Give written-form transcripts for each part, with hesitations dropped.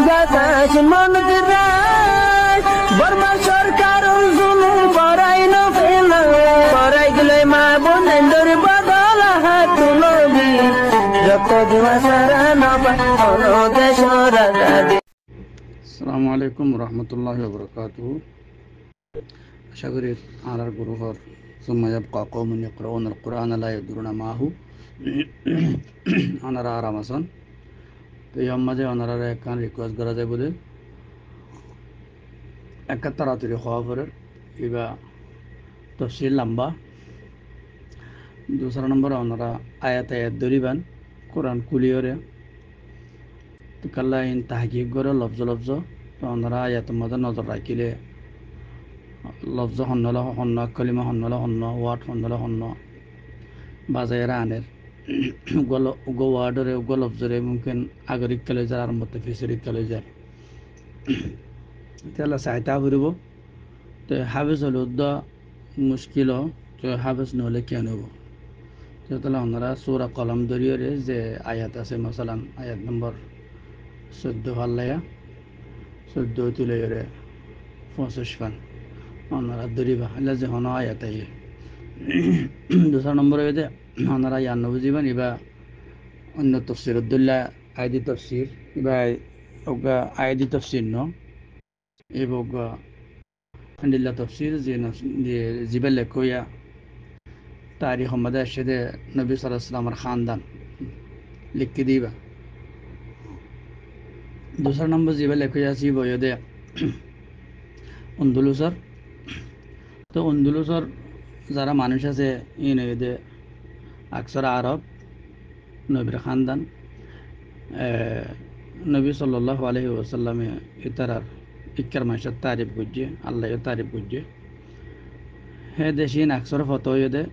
বাতাস মন দিরাই বর্মা সরকার জুলুম করাই না ফেলা করাই গেলে মা বোনের বদল হাত নবী যত দিওয়া সারা না পালো দেশ রাজা। আসসালামু আলাইকুম রহমতুল্লাহি ওয়া বারাকাতুহু। আশা করি আর গুরুহর সুম্মা ইয়াবকা কওমুন ইয়াকরাউনাল কুরআনা লা ইয়াদুরুনা মাহু আনারা আরাম আছেন। তো এই মাঝে ওনারা একখান রিকোয়েস্ট করা যায় বলে একটা তাড়াতাড়ি হওয়া পরে এবার তফসিল লম্বা। दूसरा नंबर ওনারা আয়াত আয়াত ধরিবান কোরআন কুলিয়রে তো কাল্লা ইন তাহকিক করে লফজ লফজ তো ওনারা আয়াতের মধ্যে নজর রাখিলে লফজ হন্নলা হন্ন কলিমা হন্নলা হন্ন ওয়ার্ড হন্নলা হন্ন বাজাইরা আনের উগো ওয়ার্ডরে উগো লফজরে মুমকিন আগরিক কলেজার আর মতো ফিসরিক কলেজার তাহলে সাহিতা ফুরিব তো হাফেজ হল উদ্দা মুশকিল তো হাফেজ নহলে কেন হব তাহলে ওনারা সূরা কলম দরিয়রে যে আয়াত আছে মাসালান আয়াত নম্বর 14 হাল্লায়া 14 তুলেরে 65 ফান ওনারা দরিবা হলে যে হন আয়াত আইয়ে दूसरा नंबर है ওনারা ইয়ান্ন বুঝিবেন এবার অন্য তফসির উদ্দুল্লাহ আইদি তফসির এবার ওগা আইদি তফসির ন এবার আন্দিল্লা তফসির যে জিবেল কইয়া তারিখ মধ্যে এসে নবী সাল্লাল্লাহু আলাইহি ওয়াসাল্লামের খানদান লিখে দিবা। दूसरा नंबर জিবেল কইয়া সি বইয়ে দে আন্দলুসর তো আন্দলুসর যারা মানুষ আছে ইনদে আকসর আরব নবীর খানদান নবী সাল্লাল্লাহু আলাইহি ওয়াসাল্লামে ইতারার ইক্কার মাসের তারিফ করছে আল্লাহর তারিফ করছে হে দেশিন আকসর ফতোয়দে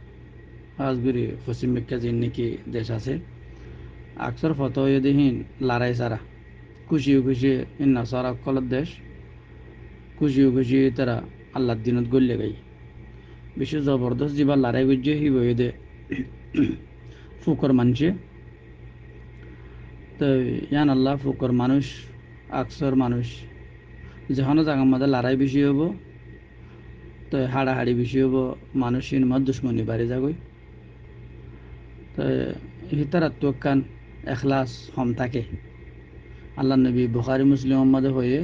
আজগুরি পশ্চিম মেক্কা জিন নাকি দেশ আছে আকসর ফতোয়দেহীন লড়াই সারা খুশি খুশি ইন্না সারা কলর দেশ খুশি খুশি তারা আল্লাহর দিনত গল্লে গাই বিশ্ব জবরদস্ত জীবা লড়াই করছে হি বইদে ফুকর মানুষে তো ইয়ান আল্লাহ ফুকর মানুষ আকসর মানুষ যখন জায়গার মধ্যে লড়াই বেশি হব তো হাড়াহাড়ি বেশি হব মানুষের মত দুশ্মনী বাড়ি যাগই তো হিতার আত্মকান এখলাস হম থাকে আল্লাহ নবী বুখারী মুসলিম মধ্যে হয়ে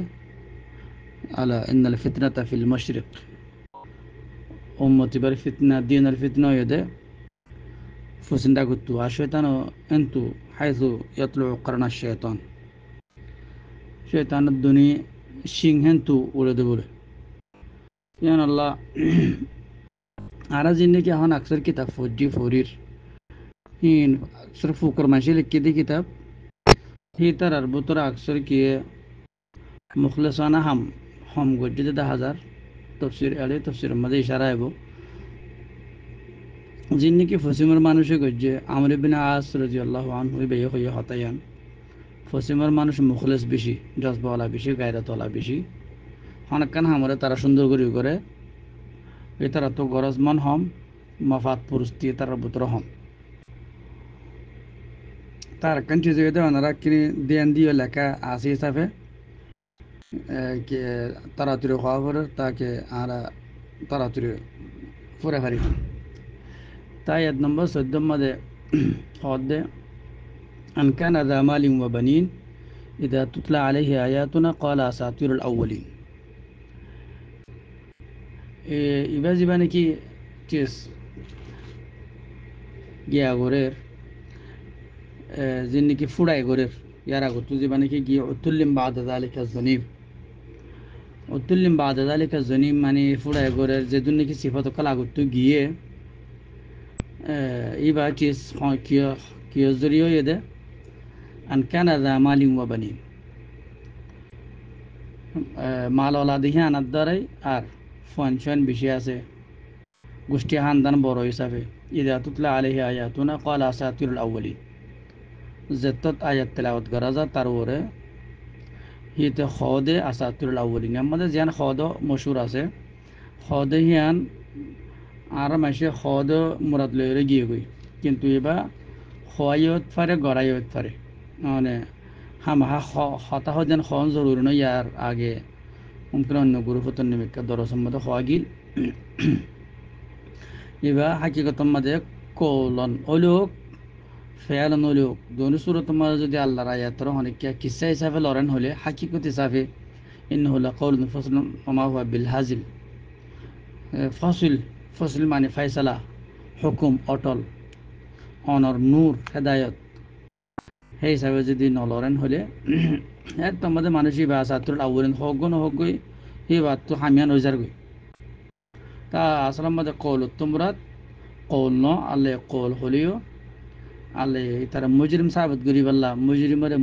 আলা ইন্নাল ফিতনাতা ফিল মাশরিক উম্মতি বার ফিতনা দিনের ফিতনা হয়ে ফুসিন্দা গুতু আর শয়তানও এন্তু হাইজু ইয়াতলু করনা শয়তানের দুনি সিংহেন্তু উড়ে দে বলে ইয়ান আল্লাহ আরা জিন্দেগি এখন আকসর কিতাব ফৌজি ফৌরির হিন আকসর ফুকর মাসি লিখে দি কিতাব হি তার আর বুতরা আকসর কিয়ে মুখলেসানা হাম গজ্জে 10,000 তফসির আলে তফসির মধ্যে ইশারা হইব জিন্দেগি ফসিমের মানুষে গজ্জে আমর ইবনে আস রাদিয়াল্লাহু আনহু বেয়ে হয়ে হতায়ান ফসিমের মানুষ মুখলেস বেশি জজবাওয়ালা বেশি গায়রাতওয়ালা বেশি অনেকখান হামরে তারা সুন্দর করে এ তারা তো গরজমান হম মফাত পুরুস্তি তারা বুতর হম তার একখান চিজ ওনারা কিনে দেন দিয়ে লেখা আসি হিসাবে তাড়াতাড়ি হওয়া পরে তাকে আর তাড়াতাড়ি ফুরে ফারি তাই 1 নম্বর 14 মধ্যে হদ আন কানা যা মালিন ওয়া বানিন ইদা তুতলা আলাইহি আয়াতুনা ক্বালা আসাতিরুল আউয়ালিন ইবা জীবনে কি চিজ গিয়া গোরের যিনি কি ফুড়াই গোরের ইয়ার আগত জীবনে কি গিয়ে উতুল্লিম বাদা যালিকা জনিব উতুল্লিম বাদা যালিকা জনিব মানে ফুড়াই গোরের যে দুন নাকি সিফাত কলা আগত গিয়ে ইবা চিজ কি জরিয় এদে আন কানা যা মালিন ওয়া বানিন মাল ওলাদিহি আনার দ্বারাই আর ফাংশন বেশি আছে গোষ্ঠী খানদান বড় হিসাবে ইদা তুতলা আলাইহি আয়াতুনা ক্বালা আসাতিরুল আউয়ালিন যেতত আয়াত তেলাওয়াত করা যায় তার উপরে হিতে খদে আসাতিরুল আউয়ালিন আমাদের যেন খদ মশহুর আছে খদে হিয়ান আর মাসে খদ মুরাদ লইরে গিয়ে গই কিন্তু এবার খোয়াইত পারে গড়াইত পারে মানে হামাহা হতা হদেন খন জরুরি নয় ইয়ার আগে মমকিন অন্য গুরুফতন নিমিক্কা দরসম মধ্যে হওয়া গিল ইবা হাকিকতম মাঝে কৌলন অলোক ফেয়ালন অলোক দোনো সুরতম মাঝে যদি আল্লাহর আয়াতর হনিকা কিসা হিসাবে লড়েন হলে হাকিকত হিসাবে ইন হলা কৌলন ফসল ওমা হুয়া বিল হাজিল ফসল ফসল মানে ফাইসালা হুকুম অটল অনর নূর হেদায়ত সেই হিসাবে যদি নলরেন হলে তোমাদের মানুষই বা ছাত্রুল আউলেন হগ্য নহগ্যই সেই বাতটো হামিয়ান হৈ যারগই তা আসলাম মাঝে কৌল তোমরাত কৌল ন আল্লে কৌল হলিও আল্লে তারা মুজরিম সাবিত করি পাল্লা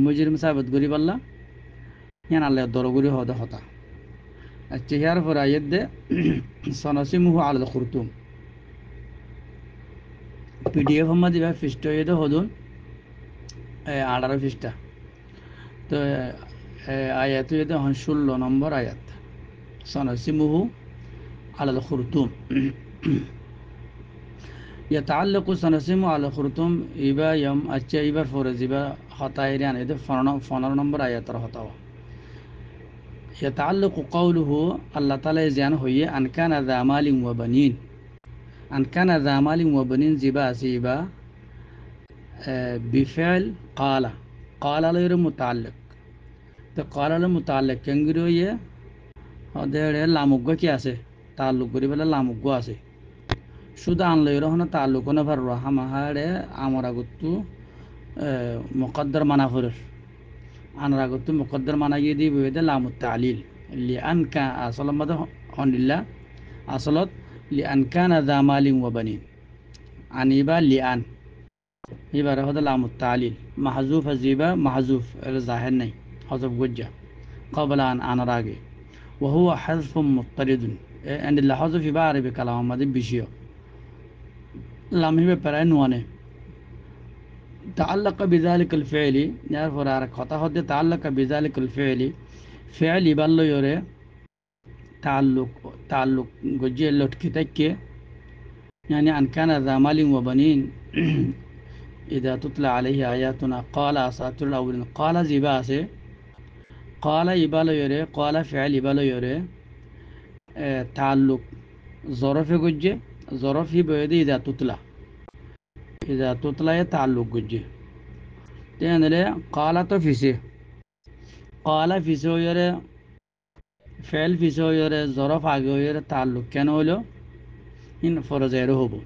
মুজরিম সাবিত করি পাল্লা ইয়ান আল্লে দরগুরি হদা হতা আচ্ছা ইয়ার পর আয়াত দে সনাসিমুহু আলাল খুরতুম পিডিএফ মধ্যে দিবা ফিস্ট হয়ে হদুন 18 পৃষ্ঠা তো আয়াত হইতে হন 16 নম্বর আয়াত সনাসিমুহু আলাল খুরতুম يتعلق سنسمو على خرطوم إبا يوم أتشا إبا فورز إبا خطائريان إذا فنر نمبر آيات رهطاوة يتعلق قوله الله تعالى زيان هي أن كان ذا مال وبنين أن كان ذا مال وبنين زبا سيبا بفعل قال غير متعلق তো قال متعلق কেঙ্গিরো ইয়ে ওদের লামুগ্গ কি আছে তাল্লুক করি বলে লামুগ্গ আছে শুধু আনলে রহনা তাল্লুক না ভার হামাহারে আমরা গুত্তু মুকদ্দর মানা ফরের আনরা গুত্তু মুকদ্দর মানা গিয়ে দিব এতে লামুত তালিল লিআন কা আসল মদ হনিল্লা আসলত লিআন কানা যা মালিন ওয়া বানিন আনিবা লিআন এবারে হদা লামুত তালিল মাহজুফ আজিবা মাহজুফ এর জাহির নাই হযফ গুজ্জা قبل أن أنا راجع وهو حذف مضطرد عند الحذف بعرف كلام ما دي بشيء لم هي برانوانه تعلق بذلك الفعل يعرف رارك خطا هد تعلق بذلك الفعل فعل يبلو يره تعلق جوجي لوتكي تكي يعني أن كان ذا مال وبنين إذا تطلع عليه آياتنا قال أساطير الأولين قال زباسه قال يبالو يره قال فعل يبالو يره تعلق ظرف جوجي ظرف هي بيدي إذا تطلع تعلق جوجي تاني قال تو فيسي قال فيسو يره فعل فيسو يره ظرف آگه يره تعلق كن هلو إن فرزيره هبو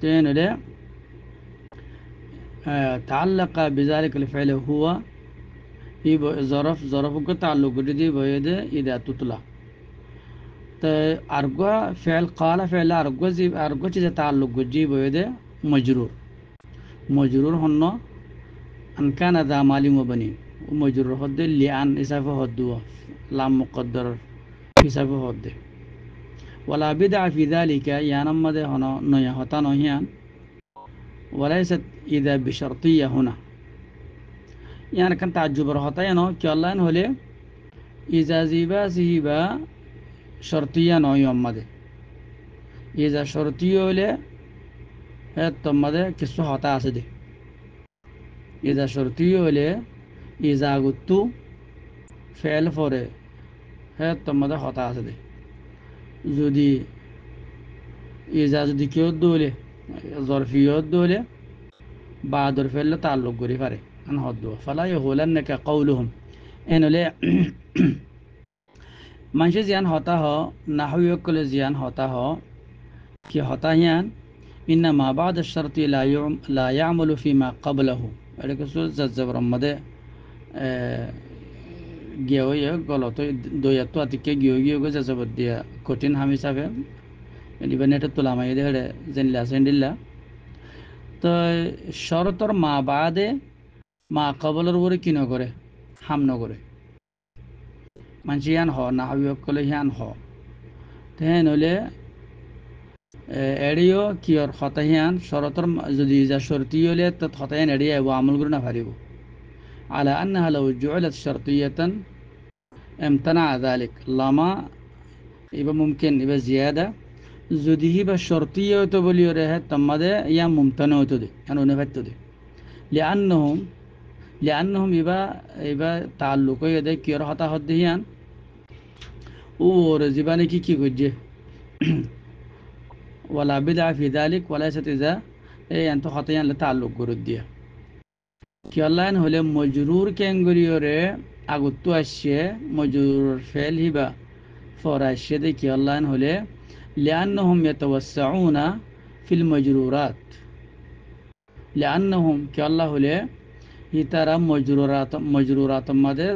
تاني تعلق بذلك الفعل هو ظرف को ताल्लुक दी बयदे इदा तुतला तो अर्गो फ़ेल काला फ़ेल अर्गो चीज़ ताल्लुक जी बयदे मजरूर हन्नो अनकान दा मालिम बनी मजरूर हद्दे लिआन हिसाब हद्दुआ लाम मुक़द्दर हिसाब हद्दे वला बिदअ फी ذلك यानम मदे हनो नया होता नहियान वलैसत इदा बिशर्तिया हुना يعني كان تعجب رهطا نو كيالان هولي إذا زيبا زيبا شرطية نو يوم مده إذا شرطية هولي هات تم مده كسو هطا أسده إذا شرطية هولي إذا قلتو فعل فوري هات تم مده هطا أسده زودي إذا زودي كيوت دولي ظرفيوت دولي بعد الفعل تعلق قري فاري أنهضوا فلا يغولنك قولهم إنه ليه منشي زيان होता हो नाहु यकुल زيان होता हो कि होता यान إنما بعد الشرط لا يعمل فيما قبله أريك سوز زبر مده گیو یہ غلط دو یا تو اتکے گیو گو زبر دیا کٹین ہمی سبے یعنی بنیٹ تولا مائی دے زن لا سندلا তো শরতর মা বাদে মা কবলের উপরে কি নগরে হাম নগরে মানসি ইয়ান হ না হাবি কলে হিয়ান হ তেন হলে এড়িও কিয়র হতাহিয়ান শরতর যদি যা শর্তি হলে তো হতাহিয়ান এড়িয়ে আইব আমল করে না পারিব على أنها لو جعلت شرطية امتنع ذلك لما يبقى ممكن يبقى زيادة যদি বা শর্তীয় হতো বলিও রে তম্মাদে ইয়া মুমতানা হতো দে কেন নেভাতো দে লিআন্নাহুম লিআন্নাহুম ইবা তাআল্লুক হয়ে কিয়র হতা হদ্দিয়ান ওর জীবনে কি করছে ওয়ালা বিদা ফি যালিক ওয়ালাইসাত ইজা এই আন্ত হতায়ান লে তাআল্লুক গরুদ দিয়া কিয়লান হলে মজরুর ক্যাঙ্গুরিয়রে আগত্তু আসছে মজরুর ফেল হিবা ফরাসে দে কিয়লান হলে লিআন্নাহুম ইয়াতাওয়াসসাউনা ফিল মজরুরাত লিআন্নাহুম কিয়ল্লা হলে হিতারা মজরুরাত মাদের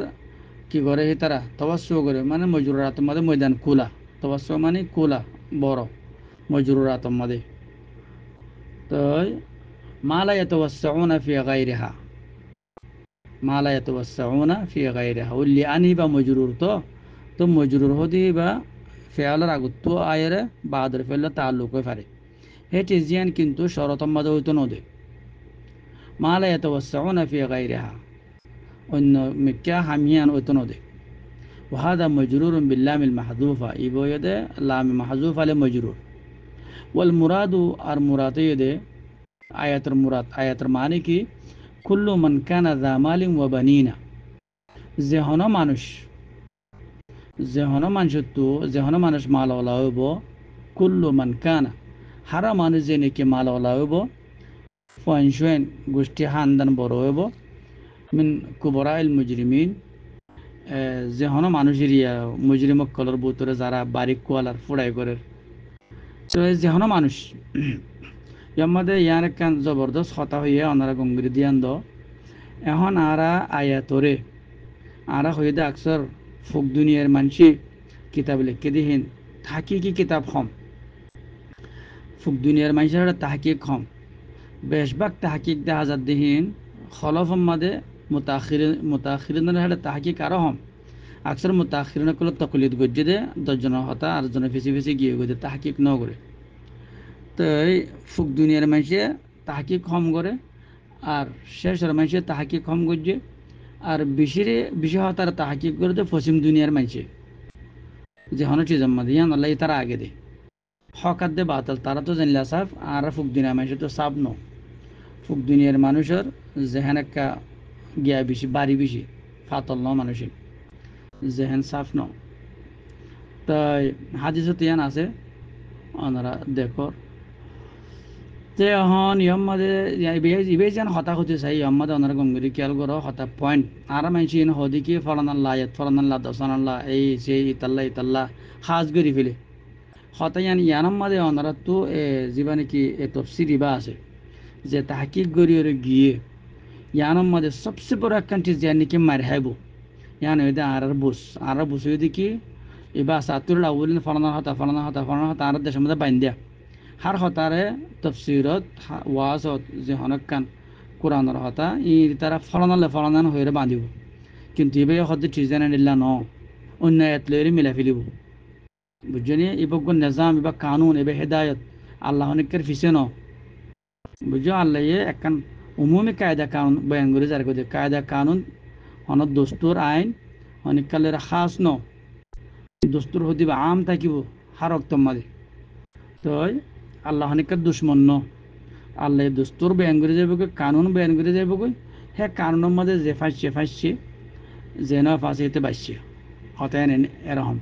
কি করে হিতারা তওয়াসসু করে মানে মজরুরাত মাদের ময়দান খোলা তওয়াসসু মানে খোলা বড় মজরুরাত মাদে তো মালা ইয়াতাওয়াসসাউনা ফি গায়রিহা মালা ইয়াতাওয়াসসাউনা ফি গায়রিহা উল্লি আনি বা মজরুর তো মজরুর হদি বা ফেয়ালার আগত্তু আয়ের বাদর ফেললে তাল্লুক হয়ে পারে হেটি জিয়ান কিন্তু শরতম মাদে হইতো নদে মালা ইয়াতাওয়াসসাউনা ফি গায়রিহা অন্য মিক্কা হামিয়ান হইতো নদে وهذا مجرور باللام المحذوفة يبويده لام محذوف على مجرور والمراد المراد يده آيات المعنى কি كل من كان ذا مال وبنين যেহনো মানুষ মালওয়ালা হইব কুল্লু মান কানা হারা মানুষ যে নাকি মালওয়ালা হইব ফয়নশোয়েন গোষ্ঠী হান্দান বড় হইব মিন কুবরাইল মুজরিমিন যেহনো মানুষের মুজরিমক কলর ভিতরে যারা বারিক কোয়ালার ফুড়াই করে তো যেহনো মানুষ ইয়ার ইয়ার কান জবরদস্ত হতা হইয়া ওনারা গঙ্গির দিয়ান দ এখন আরা আয়াতরে আরা হয়ে দে আকসর ফুক দুনিয়ার মানসি কিতাব লিখে দিহীন তাহকিকি কিতাব হম ফুক দুনিয়ার মানুষের তাহকিক হম বেশভাগ তাহকিক দে হাজার দিহীন খলফ মাদে মুতাখিরিনের হাড়ে তাহকিক আরো হম আকসর মুতাখিরিন কল তকলিদ গজ্জে দে 10 জনের হতা 8 জনের ফিসি গিয়ে গিয়ে তাহকিক ন করে তো এই ফুক দুনিয়ার মানুষে তাহকিক হম করে আর শেষের মানুষে তাহকিক হম গজ্জে আর বেশি হতার তাহকিক করে দে পশ্চিম দুনিয়ার মানুষে যে হনটি জম্মা দিয়ে আল্লাহ তারা আগে দে হকাত দে বাতাল তারা তো জানলা সাফ আর ফুক দুনিয়ার মানুষের তো সাফ ন ফুক দুনিয়ার মানুষের যেহেন একটা গিয়া বেশি বাড়ি বেশি ফাতল ন মানুষের যেহেন সাফ ন তাই হাদিসত ইয়ান আছে ওনারা দেখো তে এখন ইহম্মদে ইবে যেন হতা হতে চাই ইহম্মদে ওনারা গঙ্গুরি খেয়াল করো হতা পয়েন্ট আর মানছি ইন হদি কি ফলানাল্লাহ ফলানাল্লাহ দসানাল্লাহ এই সেই ইতাল্লাহ হাজ করি ফেলে হতা ইয়ানম্মাদে ওনারা তো জীবনে কি এ তফসিরি বা আছে যে তাহকিক গড়িয়ে গিয়ে ইয়ানম্মাদে সবচেয়ে বড় একখান চিজ নাকি মার হাইব ইয়ান হইতে আর বুস হইতে কি এবার সাতুল আউলিন ফলানা হতা আর দেশের মধ্যে বাইন দিয়া হার হতারে তফসিরত ওয়াজত যে হনকান কোরআনের হতা ই তারা ফলানান হয়ে বাঁধিব কিন্তু এবার হতে ঠিক জানা নিলা ন অন্য এতলে মিলা ফেলিব বুঝলি এবার নিজাম এবার কানুন এবার হেদায়ত আল্লাহ অনেকের ফিসে ন বুঝছো আল্লাহ একখান উমুমি কায়দা কানুন বয়ান করে যার করে কায়দা কানুন হনত দস্তুর আইন অনেককালের খাস ন দস্তুর হতে আম থাকিব হার অক্তমাদে তো আল্লাহ অনেকের দুশ্মন ন আল্লাহ দস্তুর বয়ান করে যাবে কানুন বয়ান করে যাবে হ্যাঁ কানুনের মধ্যে যে ফাঁসছে যে না ফাঁসে এতে বাঁচছে হতায় এরকম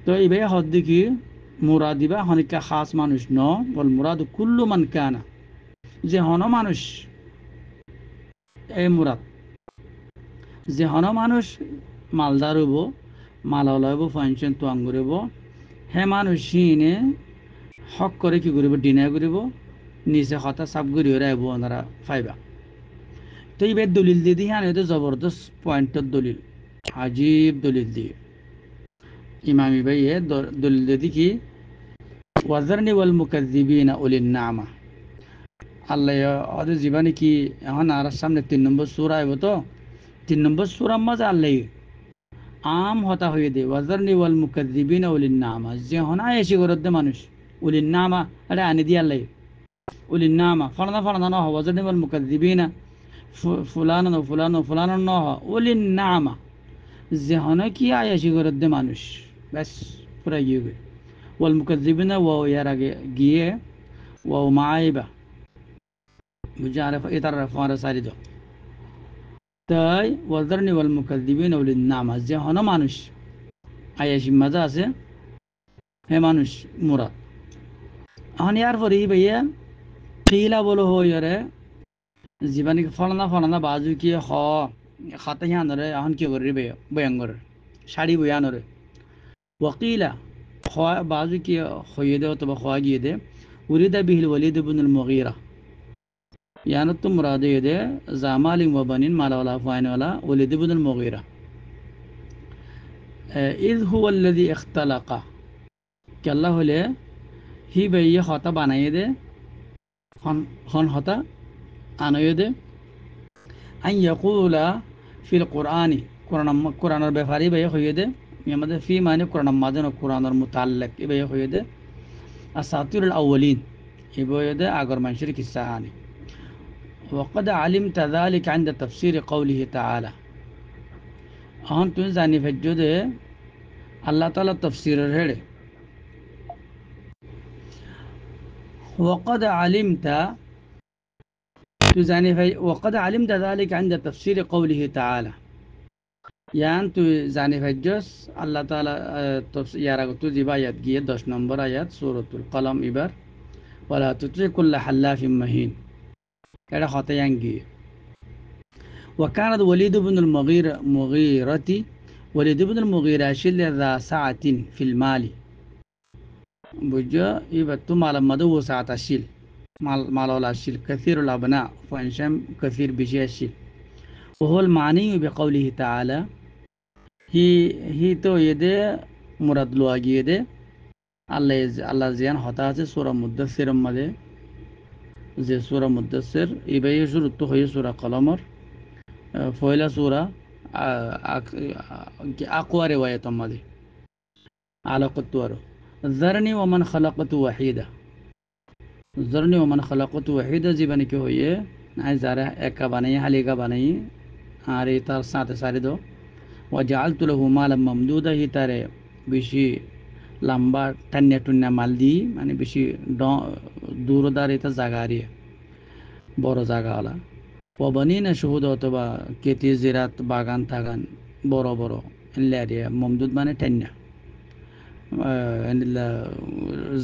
তো এইভাবে হদ দেখি মুরাদিবা হনিকা খাস মানুষ ন বল মুরাদ কুল্লু মান কানা যে হন মানুষ এই মুরাদ যে হন মানুষ মালদার হইব মালাওয়ালা হইব ফাইনশন তোয়াং করিব হে মানুষ সিনে হক করে কি করিব ডিনাই করিব নিচে হতা সাপ করিও রাইব ওনারা ফাইবা তো এইবার দলিল দিয়ে দিয়ে আনে জবরদস্ত পয়েন্টের দলিল আজীব দলিল দিয়ে ইমামি ভাই দলিল দিয়ে দেখি ওয়াজারনি ওয়াল মুকাজ্জিবিনা উলিন নামা আল্লাহ ওদের জীবনে কি এখন আর সামনে 3 নম্বর সূরা আইব তো 3 নম্বর সূরার মাঝে আল্লাহ আম হতা হয়ে দে ওয়াজারনি ওয়াল মুকাজ্জিবিনা উলিন নামা যে হনা এসে করতে মানুষ উলিন নামা এটা আনি দিয়ে আল্লাহ উলিন নামা ফলানা ন ওয়াজারনি ওয়াল মুকাজ্জিবিনা ফুলানো ন উলিন নামা যে হনা কি আয়াসি করতে মানুষ ব্যাস পুরা গিয়ে ওয়াল মুকাজ্জিবিনা ওয়া ইয়ার আগে গিয়ে ওয়া মাইবা বুঝে আরে এটার ফারে সারি দাও তাই ওয়াজারনি ওয়াল মুকাদ্দিবিন উলিন নামাজ যে হন মানুষ আয়াসি মাঝে আছে হে মানুষ মুরাদ এখন ইয়ার পরে ভাইয়া কিলা বলো হইরে জীবানী ফলানা ফলানা বাজু কি খাতে আনরে এখন কি করি বয়াঙ্গর শাড়ি বই আনরে ওয়াকিলা বাজু কি হইয়ে দে অথবা খোয়া গিয়ে দে উরিদা বিহিল ওয়ালিদ ইবনুল মুগীরা ইয়ানত তো মুরাদ দে জামালিন ওয়া বানিন মালাওয়ালা ফাইনওয়ালা ওয়ালিদ ইবনুল মুগীরা ইয হুয়া আল্লাযী ইখতালাকা কি আল্লাহ হলে হি ভাইয়া হতা বানাইয়ে দে হন হতা আনয়ে দে আন ইয়াকুলা ফিল কোরআনি কোরআনের ব্যাপারে ভাইয়া হইয়ে দে আমাদের ফি মানে কোরআন মাঝে কোরআনের মুতাল্লাক এ ভাইয়া হইয়ে দে আসাতিরুল আউয়ালিন এ ভাইয়া দে আগর মানুষের কিসসা আনি وقد علمت ذلك عند تفسير قوله تعالى أهون تون زاني فجود الله تعالى تفسير الهدى وقد علمت تزاني وقد علمت ذلك عند تفسير قوله تعالى يعني تو زاني فجوس الله تعالى يارا تو زيبا آيات گيه 10 نمبر آيات سورة القلم إبر ولا تطع كل حلاف مهين كده خطيان گيه وكانت وليد بن المغيرة وليد بن المغيرة شل ذا ساعة في المال بجا يبتو مال مدو ساعة الشيل مال ولا الشيل كثير الأبناء فإنشام كثير بشيء الشيل وهو المعني بقوله تعالى هي تو يده مراد لواجي يده الله زيان هتا আছে সূরা মুদ্দাসসির মধ্যে যে সূরা মুদ্দাসসির ইবাই শুরু তো হয় সূরা কলমর পয়লা সূরা আকওয়া রিওয়ায়াত মধ্যে আলাকাতুর ذرني ومن خلقت وحيدا ذرني ومن خلقت وحيدا জীবনে কি হইয়ে আই যারা একা বানাই হালিকা বানাই আর তার সাথে সারি দো وجعلت له مالا ممدودا হি তারে বেশি লম্বা টান্না টুন্না মাল দি মানে বেশি দূরদারিতা জায়গা আরিয়ে বড় জায়গাওয়ালা وبنينا شهودا অথবা কেতি জিরাত বাগান থাগান বড় বড় এলারিয়া মমদুদ মানে টান্না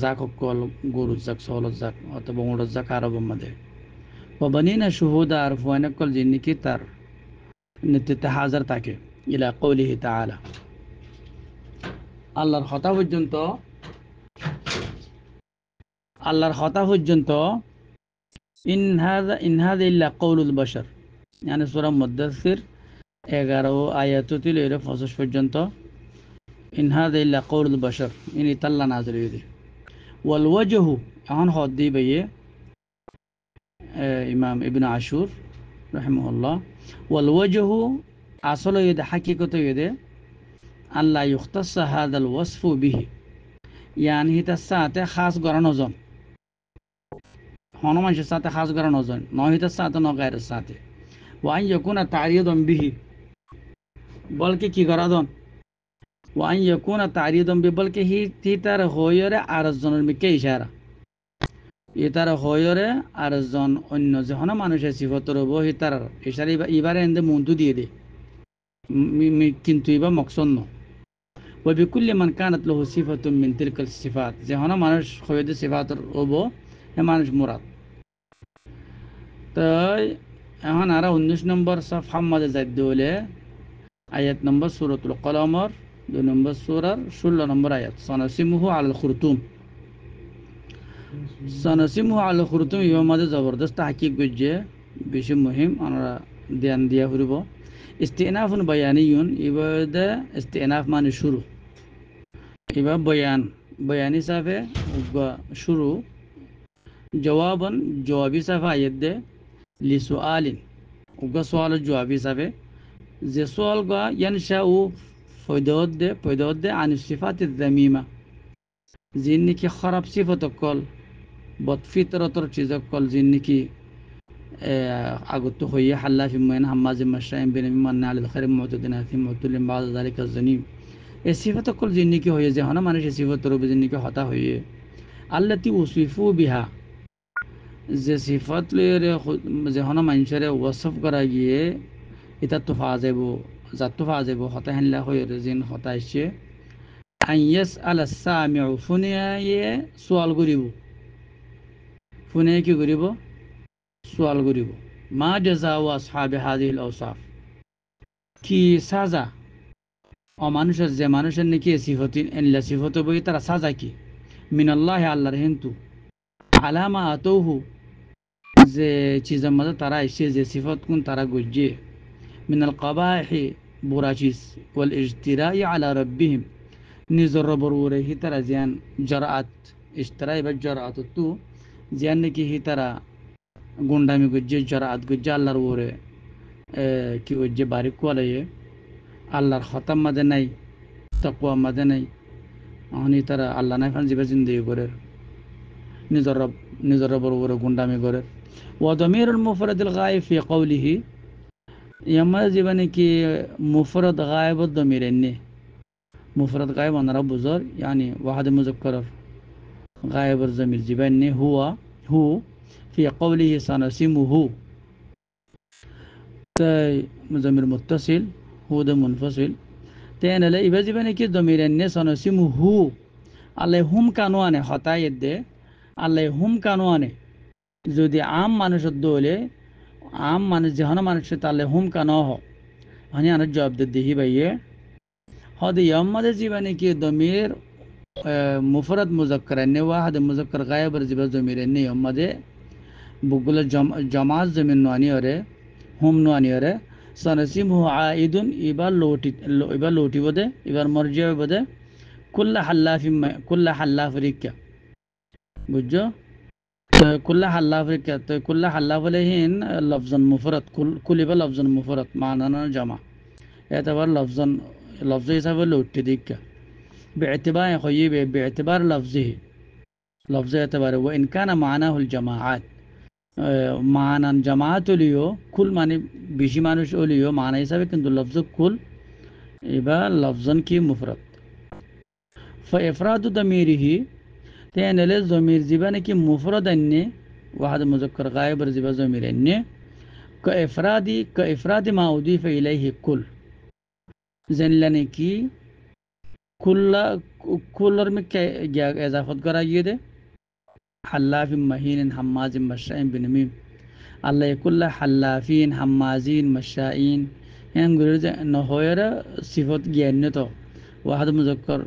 জাক কল গরু জাক সল জাক অথবা উড় জাক আরব মধ্যে وبنينا شهودا আর ফুয়ানা কল জিন্নিকি তার নিত্যতে হাজার থাকে ইলা কওলিহি তাআলা আল্লাহর কথা পর্যন্ত ইন হাযা ইল্লা কওলুল বাশার মানে সূরা মুদ্দাসসির 11 আয়াত থেকে 25 পর্যন্ত ইন হাযা ইল্লা কওলুল বাশার ইনি তাল্লা নাযিল হইছে ওয়াল ওয়াজহু এখন হদ দি বাইয়ে ইমাম ইবনে আশুর রাহিমাহুল্লাহ ওয়াল ওয়াজহু আসলে এর হাকিকত এর আল্লাহ ইখতাস হাদাল ওয়াসফু বিহি ইয়ানি হিতার সাথে খাস গরানো জন হনুমানের সাথে খাস গরানো জন নহিতার সাথে নগায়ের সাথে ওয়াই ইয়াকুনা তারিয়দম বিহি বলকে কি গরাদন ওয়াই ইয়াকুনা তারিয়দম বি বলকে হি তার হয়রে আরেকজনের মিকে ইশারা ই তার হয়রে আরেকজন অন্য যে হনুমানের সিফতর হবো হি তার ইশারা এবারে এন্ডে মুন্টু দিয়ে দে কিন্তু ইবা মকসন্ন وبكل من كانت له صفة من تلك الصفات যে হনা মানুষ হইতে সিফাতর হবো হে মানুষ মুরাদ তাই এখন আর 19 নম্বর সফহা মধ্যে যাইতে হলে আয়াত নম্বর সূরাতুল কলমর 2 নম্বর সূরার 16 নম্বর আয়াত সানাসিমুহু আলাল খুরতুম সানাসিমুহু আলাল খুরতুম এর মধ্যে জবরদস্ত তাহকিক গজ্জে বেশি মুহিম আমরা ধ্যান দিয়া হইব ইস্তিনাফুন বায়ানিয়ুন ইবাদা ইস্তিনাফ মানে শুরু ইবা বয়ান হিসাবে শুরু জওয়াবান জবাব হিসাবে আয়াত দে লিসুআলিন উগা সওয়াল জবাব হিসাবে যে সওয়াল গা ইয়ানশাউ ফয়দাত দে আন সিফাতিজ যামিমা জিন্নি কি খারাপ সিফত কল বদফিতরতর চিজ কল জিন্নি কি আগত হইয়া হাল্লাফি মুইন হাম্মাজ মাশাইম বিন মিমান আল খাইর মুতাদিন আথিম মুতুলিম বাদ যালিকা জানিম এই সিফত কল জিন্নি কি হইয়া যে হনা মানুষ সিফত রবে জিন্নি কি হতা হইয়ে আল্লাতি উসিফু বিহা যে সিফত লয়ে যে হনা মানুষের ওয়াসফ করা গিয়ে এটা তো পাওয়া যাব যাত তো পাওয়া যাব হতা হেনলা হয়ে যেন হতা আসছে আইয়াস আল সামিউ ফুনিয়ে সোয়াল করিব ফুনিয়ে কি করিব সোয়াল করিব মা জাযাউ আসহাবি হাযিহিল আওসাফ কি সাজা অমানুষের যে মানুষের নাকি সিফতি এনলা সিফত বই তারা সাজা কি মিনাল্লাহি আল্লাহর হেন্তু আলামা আতৌহু যে চিজের মাঝে তারা এসে যে সিফত কোন তারা গুজে মিনাল কাবাহি বুরাচিস ওয়াল ইজতিরাই আলা রব্বিহিম নিজর রবর ওরে হি তারা জিয়ান জরাআত ইজতিরাই বা জরাআত তু জিয়ান নাকি হি তারা গুন্ডামি গুজে জরাআত গুজে আল্লাহর ওরে কি গুজে বারিক কোয়ালায়ে আল্লাহর খতাম মাঝে নাই তাকওয়া মাঝে নাই অহনি তারা আল্লাহ নাই ফান জিবা জিন্দেগি করে নিজর রবর ওরে গুন্ডামি করে وضمير المفرد الغائب في قوله يما جبني كي مفرد غائب الضمير إني مفرد غائب أنا رب زور يعني واحد مذكر غائب الضمير جبني هو في قوله سنسمه ضمير متصل هو ده منفصل تين لا يبقى جبني كي ضمير إني سنسمه عليهم كانوا أنا خطأ يده عليهم كانوا أنا যদি আম মানুষের দোলে আম মানুষ যেহন মানুষের তাহলে হুম কান হানি আনার জবাব দিহি ভাইয়ে হদে ইয়াম্মাদের জীবনে কি দমির মুফরদ মুজাক্কার নে ওয়াহাদ মুজাক্কার গায়েবের জীব জমির নে ইয়াম্মাদে বুগুলো জমাত জমিন নোয়ানি ওরে হুম নোয়ানি ওরে সনসিম হু আইদুন এবার লোটি বদে এবার মরজিয়া বদে কুল্লা হাল্লাফ রিক্কা বুঝছো كل حلاف كل حلاف لهن لفظا مفرد كل يبقى لفظا مفرد معنانا جمع يعتبر لفظ يساوي لوتديك باعتبار خيب باعتبار لفظه لفظ يعتبر وإن كان معناه الجماعات معنى جماعات ليو كل معنى بيشي مانوش ليو معنى يساوي كنتو لفظ كل يبقى لفظا كي مفرد فإفراد ضميره تين ضمير زبانة كي مفرد أني واحد مذكر غائب زبا ضمير أني كإفراد ما أضيف إليه كل زين لني كي كل رمك إضافة قرأيه ده حلاف مهين حماز مشائين بنميم الله يقول حلافين حمازين مشائين يعني نقول إنه هو صفات جنته واحد مذكر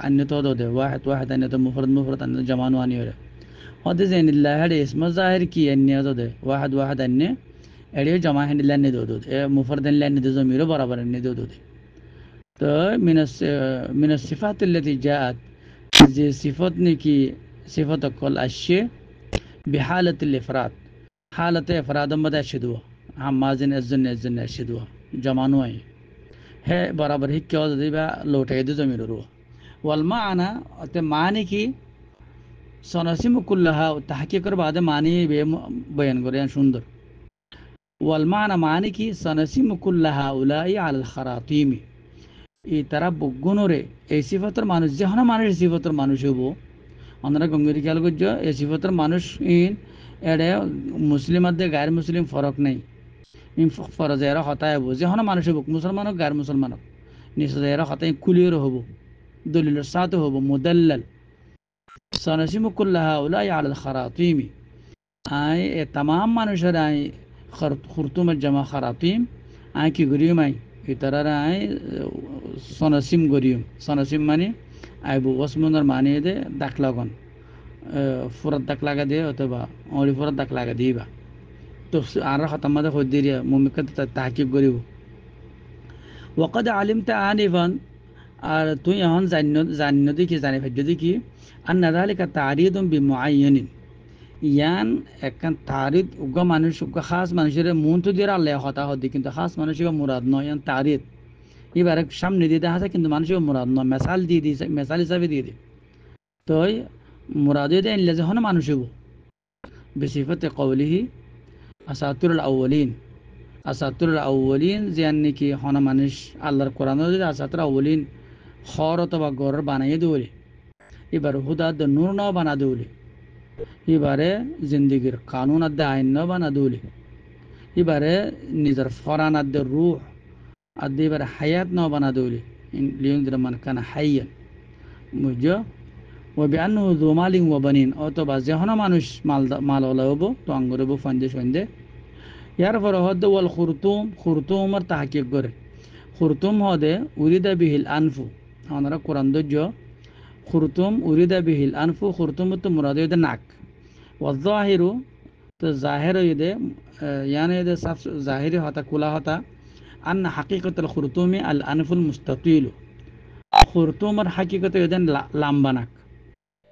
أن ده واحد أن مفرد أن جمع واني ولا هذا زين الله هذا اسم ظاهر كي أن ده واحد أن أريه جمع هن الله ندو مفرد الله ندو زميره برابر ندو تو من الصفات التي جاءت زي صفات نكي صفات كل أشياء بحالة الإفراد حالة إفراد مدى شدوه حمازين الزن شدوه جمع واني है बराबर ही क्या होता है लौटे दे जमीर रो वल माना ते माने की सनसिम कुल्लहा तहकीक कर बाद माने बे बयान करे सुंदर वल माने की सनसिम कुल्लहा उलाई अल खरातीम ई तरह बुगुनरे এই সিফাতের মানুষ যেহনা মানুষ সিফাতের মানুষ হবো আমরা গঙ্গির খেয়াল করছো এই সিফাতের মানুষ ইন এড়ে মুসলিম মধ্যে গায়ের মুসলিম ফরক নাই ফরজ এরা হতায় হবো যেহনা মানুষ হবো মুসলমান হোক গায়ের মুসলমান হোক নিশ্চয় এরা হতায় কুলিয়র হবো দলিলের সাথে হবো মুদাল্লাল সনসিমু কুল্লাহা উলাই আলাল খারাতিমি আই এ तमाम মানুষের আই খুরতুমের জামা খারাতিম আই কি গরিম আই ইতারার আই সনসিম গরিম সনসিম মানে আই বু ওয়াসমুনার মানে দে দাগ লাগন ফুরাত দাগ লাগা দে অথবা অলি ফুরাত দাগ লাগা দিবা তো আর খতম মাদে খদিরিয়া মুমিকাত তাহকিক করিব ওয়াকাদ আলিমতা আনিফান আর তুই এখন জান্ন দেখি জানি ভাজ্য দেখি আর নাযালিকা তারিদুম বিমুআয়্যানিন ইয়ান একখান তারিদ উগ্র মানুষ উগ্র খাস মানুষের মন তো দিয়ে আল্লাহ হতা হদি কিন্তু খাস মানুষের মুরাদ নয় ইয়ান তারিদ এবার সামনে দিয়ে দেখা যায় কিন্তু মানুষের মুরাদ নয় মেসাল দিয়ে দিয়েছে মেসাল হিসাবে দিয়ে দিই তো মুরাদ দিয়ে আনলে যখন মানুষ হব বিসিফাতে কওলিহি আসাতুরুল আউওয়ালিন জিয়ান্নি কি হনা মানুষ আল্লাহর কোরআন যদি আসাতুল আউওয়ালিন খর অথবা ঘর বানাইয়ে দেওলে এবার হুদাদ নূর ন বানা দেওলে এবারে জিন্দগির কানুন আদে আইন ন বানা দেওলে এবারে নিজের ফরান আদ্যের রুহ আদ্যে এবারে হায়াত ন বানা দৌলি লিয়ন্দির মান কানা হাইয়ান বুঝছো ও বিআন্নু যু মালিন ওয়া বানিন অথবা যেহন মানুষ মাল ওলা হবো তো আঙ্গুর হবো ফন্দে সন্দে ইয়ার পর হদ ওয়াল খুরতুমর তাহকিক করে খুরতুম হদে উরিদা বিহিল আনফু আমরা কোরআন দর্য খুরতুম উরিদা বিহিল আনফু খুরতুম তো মুরাদ হইদে নাক ওয়াজাহিরু তো জাহের হইদে ইয়ানে হইদে সাফ জাহিরি হতা কুলা হতা আন হাকিকতুল খুরতুমি আল আনফুল মুস্তাতিলু খুরতুমর হাকিকত হইদে লাম্বানাক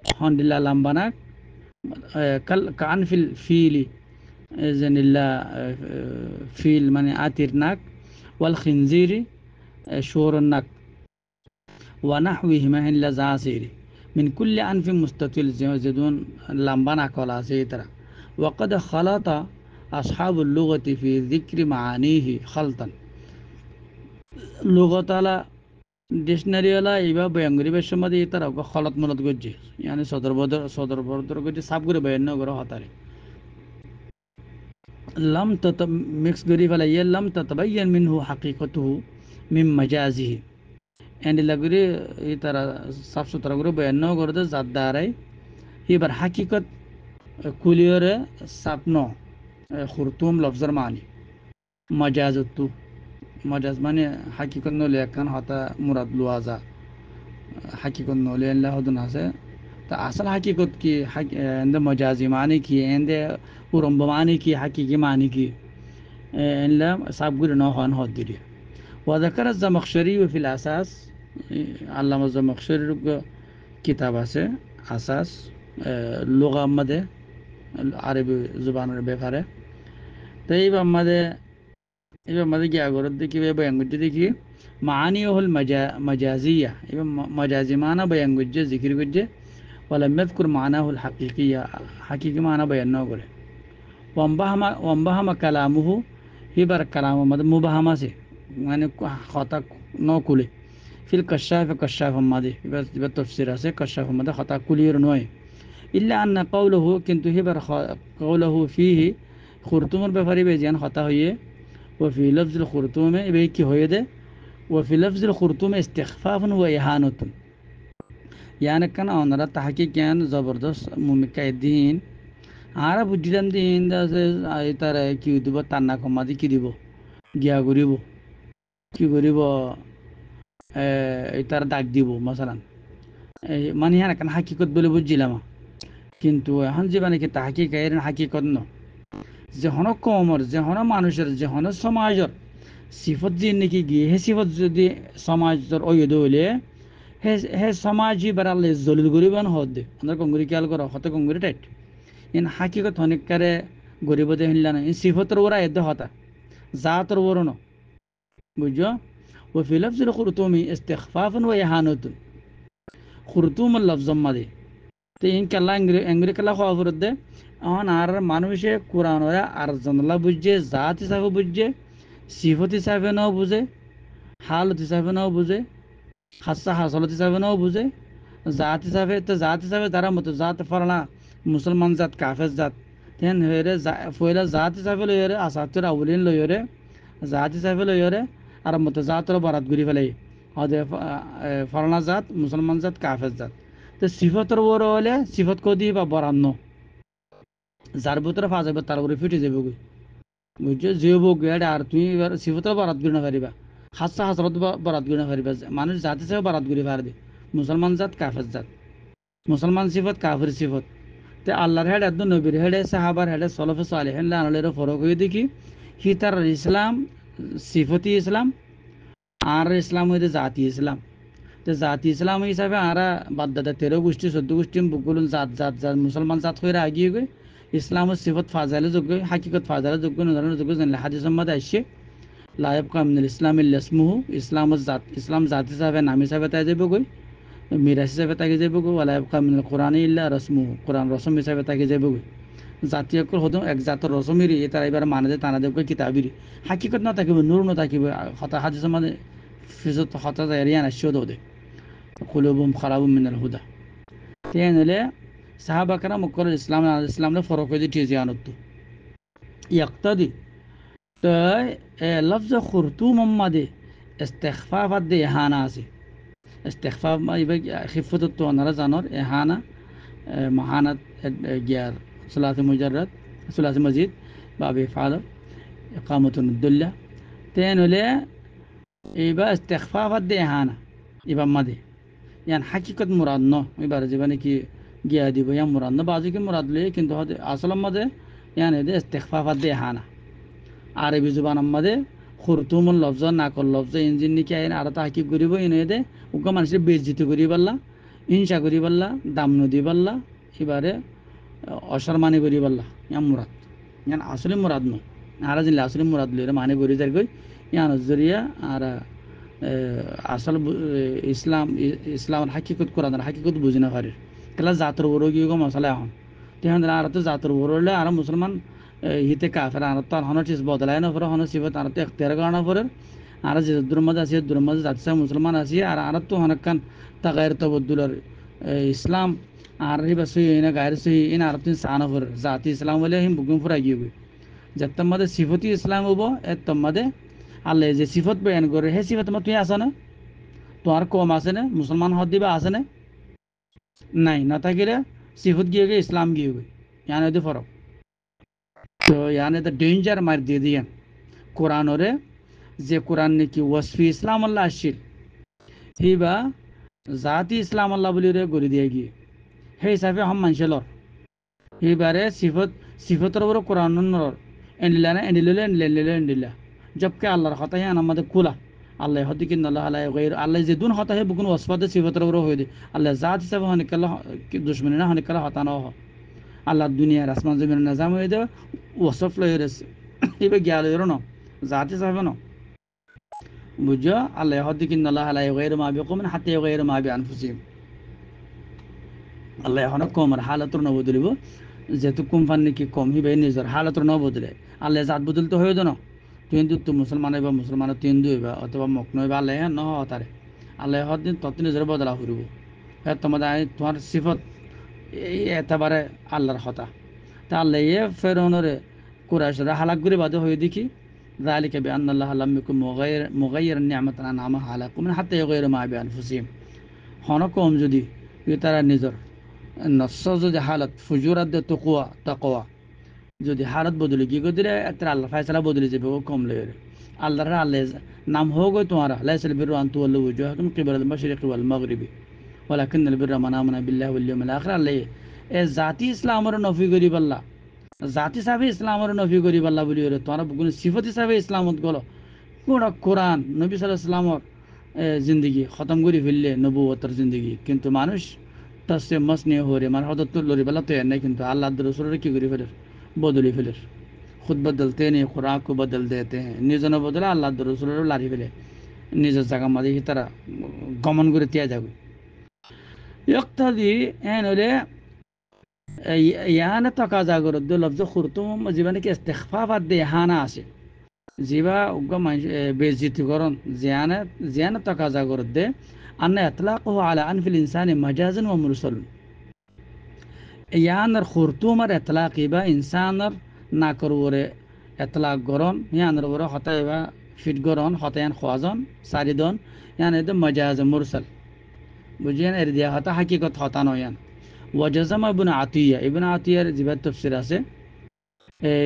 হন্দিল্লা লাম্বানাক কান ফিল ফিলি জেনিল্লা ফিল মানে আতির নাক ওয়াল খিনজিরি শোর নাক ওয়ানাহবিহিমা হিল্লা জাসিরি মিন কুল্লি আনফি মুস্তাতিল যেদুন লাম্বা নাকল আছে এতারা ওয়াকাদ খালাতা আসহাবুল লুগতি ফি যিকরি মাআনিহি খালতান লুগতালা ডিকশনারিওয়ালা এইভাবে বয়ান করিবার সময় এতারা খলত মলত করছে ইয়ানি সদর বদর করছে সাফ করে বয়ান করে হতারে لم ميكس غريب على لم تتبين منه حقيقته من مجازه এন্ড লাগরে এই তারা সাফ সুতরা করে বয়ান করতে জাত দ্বারাই এবার হাকিকত কুলিয়রে সাপন খুরতুম লফজর মানি মজাজতু মজাজ মানে হাকিকত নলে একখান হতা মুরাদ লুয়াজা হাকিকত নলে আল্লাহ হদন আছে তা আসল হাকিকত কি এন্ডে মজাজি মানে কি এন্ডে উরম্ব মানে কি হাকিকি মানে কি এনলা সাবগুরি ন হন হদ দিরি وذكر الزمخشري في الأساس علامة الزمخشري কিতাব আছে আসাস লুগা মধ্যে আরবি জবানের ব্যাপারে তো এইবার মধ্যে গিয়া গরত দেখি বয়ান করছে দেখি মানি হল মজাজিয়া এবং মজাজি মানা বয়ান করছে জিকির করছে ওয়ালাম ইয়াযকুর মানাহুল হাকিকিয়া হাকিকি মানা বয়ান ন করে ওয়াম্বাহামা কালামুহু এবার কালাম মধ্যে মুবাহামা আছে মানে কথা ন কুলে ফিল কশাফ মাদে এবার তফসির আছে কশাফ মাদে কথা কুলিয়ের নয় ইল্লা আন্না কওলুহু কিন্তু এবার কওলুহু ফিহি খুরতুমের ব্যাপারে বেজান কথা হইয়ে ও ফি লফজুল খুরতুমে এবে কি হয়ে দে ও ফি লফজুল খুরতুমে ইস্তিখফাফুন ওয়া ইহানাতুন ইয়ানে কানা ওনারা তাহকিক জ্ঞান জবরদস্ত মুমিকায় দিন আর বুঝিলাম দিন তার কি দিব তান্না কমাদি কি দিব গিয়া করিব কি করিব তার দাগ দিব মশালান মানে হ্যাঁ কেন হাকিকত বলে বুঝছিলাম কিন্তু এখন যে মানে কি তাহাকিক এর হাকিকত ন যে হন কমর যে হন মানুষের যে হন সমাজের সিফত যে নাকি গিয়ে হে সিফত যদি সমাজের ওয়দ হইলে হে সমাজই বাড়ালে জলিল গরিবান হদ দে আমরা কঙ্গুরি খেয়াল করো হত কঙ্গুরি টাইট ইন হাকিকত অনেককারে গরিব দে হিনলা না ইন সিফতর ওরা এদ হতা জাতর ওর ন বুঝছো ও ফি লফজুল খুরতুমি ইস্তিখফাফুন ওয়া ইহানাতুন খুরতুম লফজ মাদে তো ইন কাল্লা ইংরি কাল্লা খবর দে এখন আর মানুষে কোরআন ওরা আর জনলা বুঝছে জাত হিসাবে বুঝছে সিফত হিসাবে নাও বুঝে হালত হিসাবে নাও বুঝে খাসা হাসলত হিসাবে নাও বুঝে জাত হিসাবে তারা মতো জাত ফরলা মুসলমান জাত কাফের জাত তেন হয়ে ফয়লা জাত হিসাবে লইরে আসাতুর আউলিন লইরে জাত হিসাবে লইরে আর মতো জাতর বরাত ঘুরি ফেলাই হদে ফরলা জাত মুসলমান জাত কাফের জাত তো সিফতর বড় হলে সিফত কো দিয়ে বা বরান্ন যার ভিতরে ফা যাবে তার উপরে ফিটে যাবে গই বুঝছো যে বউ আর তুমি এবার সিফতর বরাত ঘুরি না পারিবা হাসা হাসরত বরাত ঘুরি না পারিবা মানুষ জাত হিসাবে বরাত ঘুরি পারবে মুসলমান জাত কাফের জাত মুসলমান সিফত কাফের সিফত তে আল্লাহর হেড একদম নবীর হেডে সাহাবার হেডে সলফে সালেহিন লানলের ফরক হয়ে দেখি হি তার ইসলাম সিফতি ইসলাম আর ইসলাম হইতে জাতি ইসলাম তো জাতি ইসলাম হিসাবে আরা বাদদাদা 13 গোষ্ঠী 14 গোষ্ঠী বুকুল জাত মুসলমান জাত হয়ে আগিয়ে গই ইসলামের সিফত ফাজালে যোগ্য হাকিকত ফাজালে যোগ্য নজরের যোগ্য জানলে হাদিস সম্মাদ আসছে লাইব কামিল ইসলাম ইল্লাসমুহু ইসলামের জাত ইসলাম জাত হিসাবে নাম হিসাবে তাই যাব গই মিরাজ হিসাবে তাকে যাব গো লাইব কামিল কোরআন ইল্লা রসমুহু কোরআন রসম হিসাবে তাকে যাব গই জাতীয় হতো এক জাতর রসমিরি তারা এবার মানে যে তানা দেবকে কিতাবিরি হাকিকত না থাকিব নূর না থাকিব হতা হাদিস সম্মাদ ফিজত হতা এরিয়ান আসছে দে কুলুবুম খারাবুম মিনাল হুদা তেনলে সাহাবা کرام মুকর ইসলাম ফরক হয়ে ঠিক জানত ইয়াক্তাদি তো লফজ খুরতুম মাদে ইস্তেখফাফাত দে এহানা আছে ইস্তেখফাফ ইবা খিফতত তো ওনারা জানর এহানা মাহানাত গিয়ার সুলাতে মুজাররদ সুলাতে মজিদ বা বিফাল ইকামতুন দুল্লা তেন হলে ইবা ইস্তেখফাফাত দে এহানা ইবা মাদে ইয়ান হাকিকত মুরাদ ন এবার জীবনে কি গিয়া দিব ইয়া মুরাদ ন বাজু কি মুরাদ লই কিন্তু আসল মাদে ইয়ান এদে ইস্তেখফাফাত দে এহানা আরবি জুবান মাদে খুরতুমুল লফজ নাকল লফজ ইঞ্জিন নিকে আইন আর তা হাকিক করিব ইনে দে উগ্র মানুষের বেজ্জিত করি পারলা হিংসা করি পারলা দাম নদী পারলা এবারে অসম্মানি করি পারলা ইয়া মুরাদ ইয়ান আসলে মুরাদ ন আর জিনিস আসলে মুরাদ লই মানে করি যার কই ইয়ান জরিয়া আর আসল ইসলামের হাকিকত কোরআনের হাকিকত বুঝি না পারে তাহলে জাতর বড় কি মশলা এখন তেমন আর তো জাতর বড় হলে আর মুসলমান হিতে কাফের আর তো হন চিজ বদলায় না পরে হন সিবত আর তো এখতিয়ার করানো পরে আর যে দুর্মদ আছে দুর্মদ যাচ্ছে মুসলমান আছে আর তো হনকান তাগায়ের তবদ্দুলের ইসলাম আর হিবা সই না গায়ের সই ইন আর তো সানা পরে জাতি ইসলাম বলে হিম বুকুম ফুরাই গিয়ে যে তোমাদের সিফতি ইসলাম হবো এর তোমাদের আল্লাহ যে সিফত বয়ান করে সেই সিফত তুই আছে না তোমার কম আছে না মুসলমান হদ দিবা আছে না নাই না থাকিলে সিফত গিয়ে গিয়ে ইসলাম গিয়ে গই ইয়ানে তো ফরক তো ইয়ানে তো ডেঞ্জার মার দিয়ে দিয়েন কোরআনরে যে কোরআন নাকি ওয়াসফি ইসলাম আল্লাহ আসছিল সেইবা জাতি ইসলাম আল্লাহ বলি রে গড়ি দিয়ে গিয়ে সেই হিসাবে হম মানছিল এইবারে সিফতর উপর কোরআন এন্ডিলা না এন্ডিলে এন্ডিলে এন্ডিলা জবকে আল্লাহর কথা হে আমাদের কুলা আল্লাহ হদিকিন আল্লাহ আল্লাহ যে দুন হতা হে বুকুন ওয়াসফাতে সিফতর উপর হয়ে দে আল্লাহ জাত হিসাবে হনিকাল্লাহ দুশ্মনী না হনিকাল্লাহ হতানো হ আল্লাহ দুনিয়ার আসমান জমিনের নাজাম হয়ে দে ওয়াসফ লয়ে রেছে এবার গিয়া লইর ন জাত হিসাবে ন বুঝছো আল্লাহ হদিকিন আল্লাহ আল্লাহ গৈর মা বিকুম হাতে গৈর মা বি আনফুসিহিম আল্লাহ এখন কমর হালাতর ন বদলিব যেহেতু কোম্পানি নাকি কম হিবে নিজের হালাতর ন বদলে আল্লাহ জাত বদলতে হয়ে দো না তুই তো মুসলমান হইবা মুসলমান তুই হইবা অথবা মগ্ন হইবা আল্লাহ ন হতারে আল্লাহ দিন তত নিজের বদলা ফুরিব হ্যাঁ তোমার সিফত এই একেবারে আল্লাহর হতা তা আল্লাহ ফেরনরে কুরাইশরা হালাক করে বাদে হয়ে দেখি যালিকা বিআন্না আল্লাহ লাম ইয়াকুন মুগায়্যিরান নি'মাতান আন'আমাহা আলাইকুম হাত্তা ইউগায়্যিরু মা বিআনফুসিহিম হন কম যদি তারা নিজের নফস যদি হালত ফুজুরাত তাকওয়া যদি হালত বদলে কি করে দিলে একটা আল্লাহ ফায়সালা বদলে যাবে ও কম লেগে আল্লাহর আল্লাহ নাম হোক তোমারা লাইসাল বিররু আন তুওয়াল্লু ওয়াজুহাকুম কিবালাল মাশরিকি ওয়াল মাগরিবি ওয়ালাকিন্নাল বিররা মান আমানা বিল্লাহি ওয়াল ইয়াউমিল আখির আল্লাহ এ জাতি ইসলামের নফি করি পাল্লা জাতি হিসাবে ইসলামের নফি করি পাল্লা বলি তোমরা বুকুন সিফত হিসাবে ইসলামত গলো কোরআন নবী সাল্লাল্লাহু আলাইহি সাল্লামর জিন্দগি খতম করে ফেললে নবুয়তের জিন্দগি কিন্তু মানুষ তাসে মাস নিয়ে হরে মানে হদত লরি বেলা তো নাই কিন্তু আল্লাহ রাসূলের কি করে ফেলে বদলি ফেলে खुद बदलते नहीं खुराक को बदल देते हैं निजन बदला अल्लाह रसूल लारी फेले निज जगह मदे ही तरह गमन করে তিয়া যাবে ইকতাদি এনলে ইয়ানা তাকাজা করে দ লফজ খুরতুম জীবনে কি ইস্তিগফাফাত দে হানা আছে জিবা উগ্র বেজিত করন জিয়ানা তাকাজা করে দে আন্না ইতলাকুহু আলা আনফিল ইনসানি মাজাজান ওয়া মুরসাল ইয়ানার খুরতুমার ইতলাক ইবা ইনসানার না করবরে এতলাক গরন ইয়ানের বড় হতায় বা ফিট গরন হতায়ান খোয়াজন সারিদন ইয়ান এতে মজাজ মুরসাল বুঝিয়েন এর দিয়া হতা হাকিকত হতা নয়ান ওয়াজাজাম ইবনে আতিয়ার জিবাত তাফসীর আছে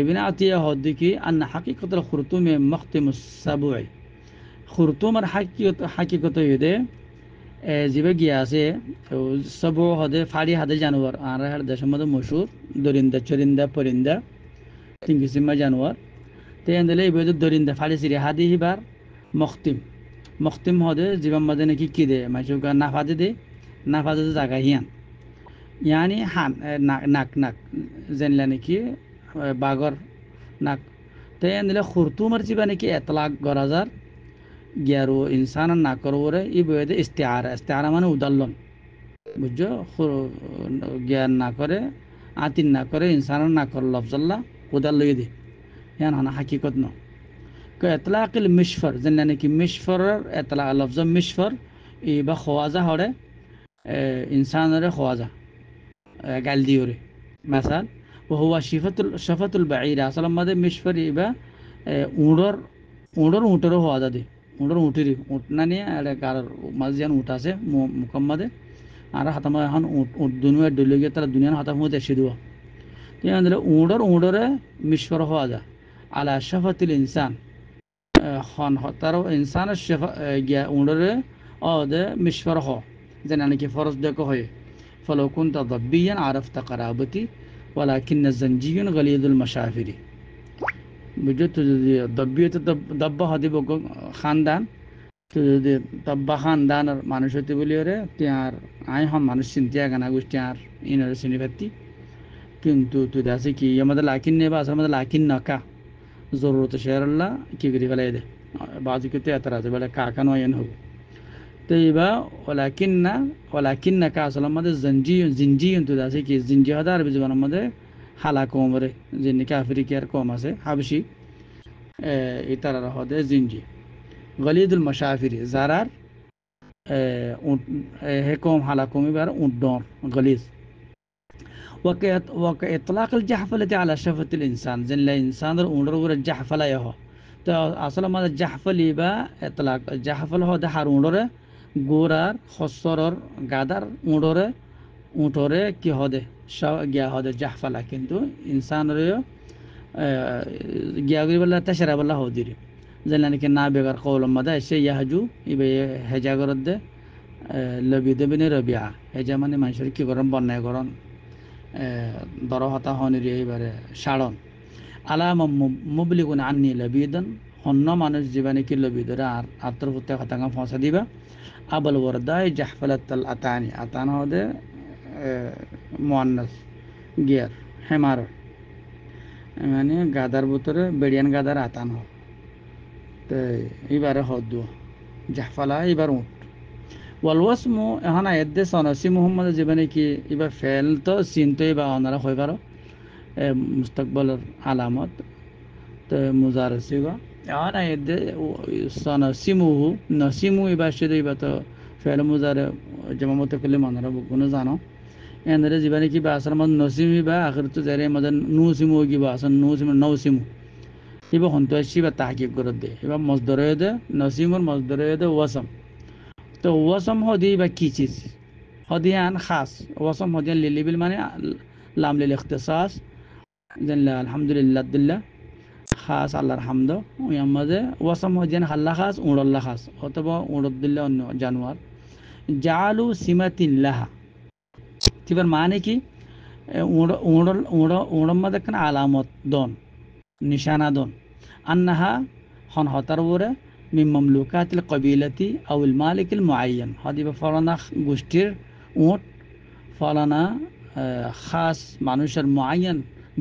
ইবনে আতিয়া হদিকি আন্না হাকিকতুল খুরতুমে মখতিমুস সাবুই খুরতুমার হাকিকত ইদে জিবে গিয়া আছে সাবু হদে ফাড়ি হাদে জানোয়ার আর হার দেশের মধ্যে মশহুর দরিন্দা চরিন্দা পরিন্দা তিন কিসিমা জানোয়ার তেন্দলে ইবেদ দরিন্দা ফাড়ি সিরি হাদি হিবার মখতিম হদে জীবন মধ্যে নাকি কি দে মাইসুকা নাফাদে দে নাফাদে জায়গা ইয়ানি হান নাক জানলা নাকি বাগর নাক তেন্দলে খুরতুমার জিবা নাকি এতলাক গরাজার গিয়ারো ইনসান না করবরে ইবেদ ইস্তিআরা মানে উদাহরণ বুঝছো জ্ঞান না করে আতিন না করে ইনসান না করে লফজাল্লাহ উদাল লই দে ইয়ান হানা হাকিকত ন ক ইতলাকিল মিশফর জানা নাকি মিশফরের ইতলাক লফজ মিশফর ই বা খওয়াজা হরে ইনসানরে খওয়াজা গাল দিওরে مثلا وهو شفة البعير اصلا ماده مشفر يبقى উঁড়র উঁড়র উঁটেরও হওয়া যাবে উঁড়র উঁটিরি উঁট না নিয়ে গার মাঝে যেন উঠ আছে মুখাম্মাদে আর হাতামা এখন উঁট দুনিয়া ডলে গিয়ে তারা দুনিয়ার হাতা মধ্যে এসে দেওয়া দিলে উঁড়রে মিশ্বর হওয়া যায় আলা শাফাতিল ইনসান হন তার ইনসানের শেফা গিয়া উঁড়রে দে মিশ্বর হ যেন নাকি ফরজ দেখো হয়ে ফলো কুনতা দাব্বিয়ান আরফতা কারাবতি ওয়ালাকিন্না জানজিয়ুন গালিদুল মাশাফিরি বুঝছো তো যদি দব্বিয়তে দব্বা হদিব খানদান তো যদি দব্বা খানদানের মানুষ হতে বলি ওরে তিয়ার আই হন মানুষ চিন্তিয়া গানা গোষ্ঠী আর ইনারে চিনি পাতি কিন্তু তুই আছে কি আমাদের লাকিন নেবা আসলে আমাদের লাকিন নাকা জরুরত শেয়ারাল্লাহ কি করি ফেলাই দে বাজু কিন্তু এত আছে বলে কাকা নয় হব তো এবার ওলাকিন না কা আসলে আমাদের জিনজি তুই আছে কি জিনজি হদা আরবি জীবন আমাদের হালা কম রে যিনি আফ্রিকার কম আছে হাবসি ইতারা হদে জিনজি গলিদুল মাশাফিরি জারার হেকম হালা কমিবার উড্ডর গলিজ وكإطلاق الجحفلة على شفة الإنسان زين الإنسان ونرور الجحفلة يهو তো আসলে আমাদের জাহফলি বা এতলাক জাহফল হদে হার উঁড়রে গোড়ার খসরর গাদার উঁটরে কি হদে গিয়া হদে জাহফালা কিন্তু ইনসানরে গিয়া গরিবাল্লা তেসরা বল্লা হদিরি যেন নাকি না বেগার কৌল মাদা এসে ইয়াহাজু ইবে হেজা করত দে লবি দেবিনে রবিয়া হেজা মানে মানুষের কি করেন বন্যায় করেন দরহতা হনির এইবারে সাড়ন আলামা মুবলিগুন আন্নি লবিদন হন্য মানুষ জীবনে কি লবিদরে আর আত্মপ্রত্যয় হতাঙ্গা ফসা দিবা আবল ওরদায় জাহফালাতাল আতানি আতান হদে মুয়ান্নাস গিয়ার হেমার মানে গাদার ভিতরে বেড়িয়ান গাদার আতান হ তো এবারে হদ জাহফালা এবার উঠ ওয়ালওয়াসমু এখন আয়াদ্দে সনসি মুহাম্মদ জীবনে কি এবার ফেল তো চিনতে বা ওনারা হয়ে পারো মুস্তাকবলের আলামত তো মুজারসিবা এখন আয়াদ্দে সনসিমুহু নসিমু এবার শুধু এবার তো ফেল মুজারে যেমন মতো করলে মনারা বুকুনো জানো এনারে জীবনে কি বা আসলে মধ্যে নসিমি বা আখের তো যারে মধ্যে নুসিমু কি বা আসল নুসিমু নৌসিমু এবার হন্তু আসছি বা তাহকিক করে দে এবার মজদরে দে নসিমুর মজদরে দে ওয়াসম তো ওয়াসম হদি বা কি চিজ হদিয়ান খাস ওয়াসম হদিয়ান লিলিবিল মানে লাম লিল ইখতিসাস জানলা আলহামদুলিল্লাহ দিল্লাহ খাস আল্লাহর হামদ ওই মাঝে ওয়াসম হদিয়ান হাল্লা খাস উড়ল্লা খাস অথবা উড়দ্দিল্লা অন্য জানোয়ার জালু সিমাতিল্লাহা এবার মানে কি উড়র মধ্যে একখানে আলামত দন নিশানা দন আন্নাহা হন হতার উপরে মিন মামলুকাতিল কবিলাতি আউল মালিকিল মুআয়্যান হদিবা ফলানা গোষ্ঠীর উট ফলানা খাস মানুষের মুআয়্যান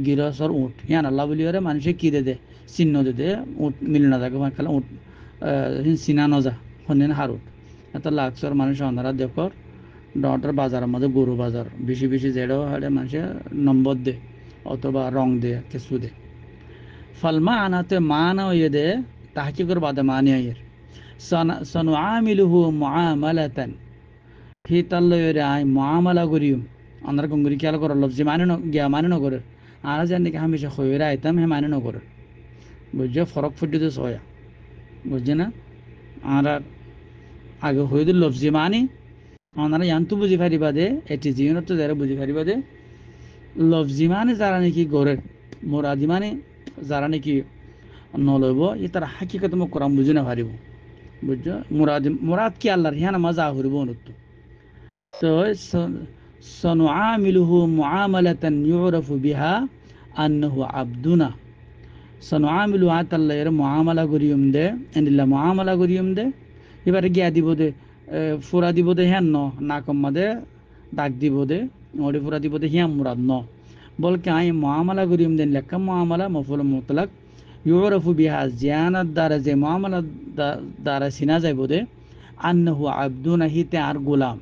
গিরসর উট ইয়ান আল্লাহ বলি ওরে মানুষে কি দে চিহ্ন দে উট মিল না থাকে খেলা উট চিনা নজা হনেন হার উট এত লাখসর মানুষ অন্ধারা দেখর ডটার বাজারের মধ্যে গরু বাজার বেশি বেশি জেড়েও হারে মানুষে নম্বর দে অথবা রং দে কিছু দে ফলমা আনাতে মানা ইয়ে দে তাহকিকর বাদে মানি আয়ের সনু আমিলুহু মুআমালাতান হি তাল্লয়রে আই মুআমালা করিম আমরা গঙ্গুরি খেয়াল করো লফজি মানে গিয়া মানে নগরে আর জানি কি হামেশা খয়রা আইতাম হে মানে নগরে বুঝছো ফরক ফুটিতে সয়া বুঝছে না আর আগে হয়ে দিল লফজি মানি ওনারা ইয়ান্তু বুঝি পারিবা দে এটি জীবনত তো যারা বুঝি পারিবা দে লফজি মানে যারা নাকি গড়ের মোরাদি মানে যারা নাকি নলব ই তার হাকিকত মোক কোরআন বুঝি না পারিব বুঝছো মুরাদ কি আল্লাহর হিয়ানা মজা হরিব অনুত্ত তো সনুআমিলুহু মুআমালাতান ইউরাফু বিহা আন্নাহু আবদুনা সনুআমিলু আতাল্লাহ এর মুআমালা করিয়ম দে এন্দিল্লা মুআমালা করিয়ম দে এবারে গিয়া দিব দে ফুরা দিব দে হ্যান ন নাকম মাদে ডাক দিব দে ওড়ি ফুরা দিব দে হিয়াম মুরাদ ন বলকে আই মুআমালা করিয়ম দেন লেখা মুআমালা মফউল মুতলাক ইউরাফু বিহা জিয়ানাত দ্বারা যে মুআমালা দ্বারা চিনা যাইব দে আন্নাহু আবদুনা হিতে আর গোলাম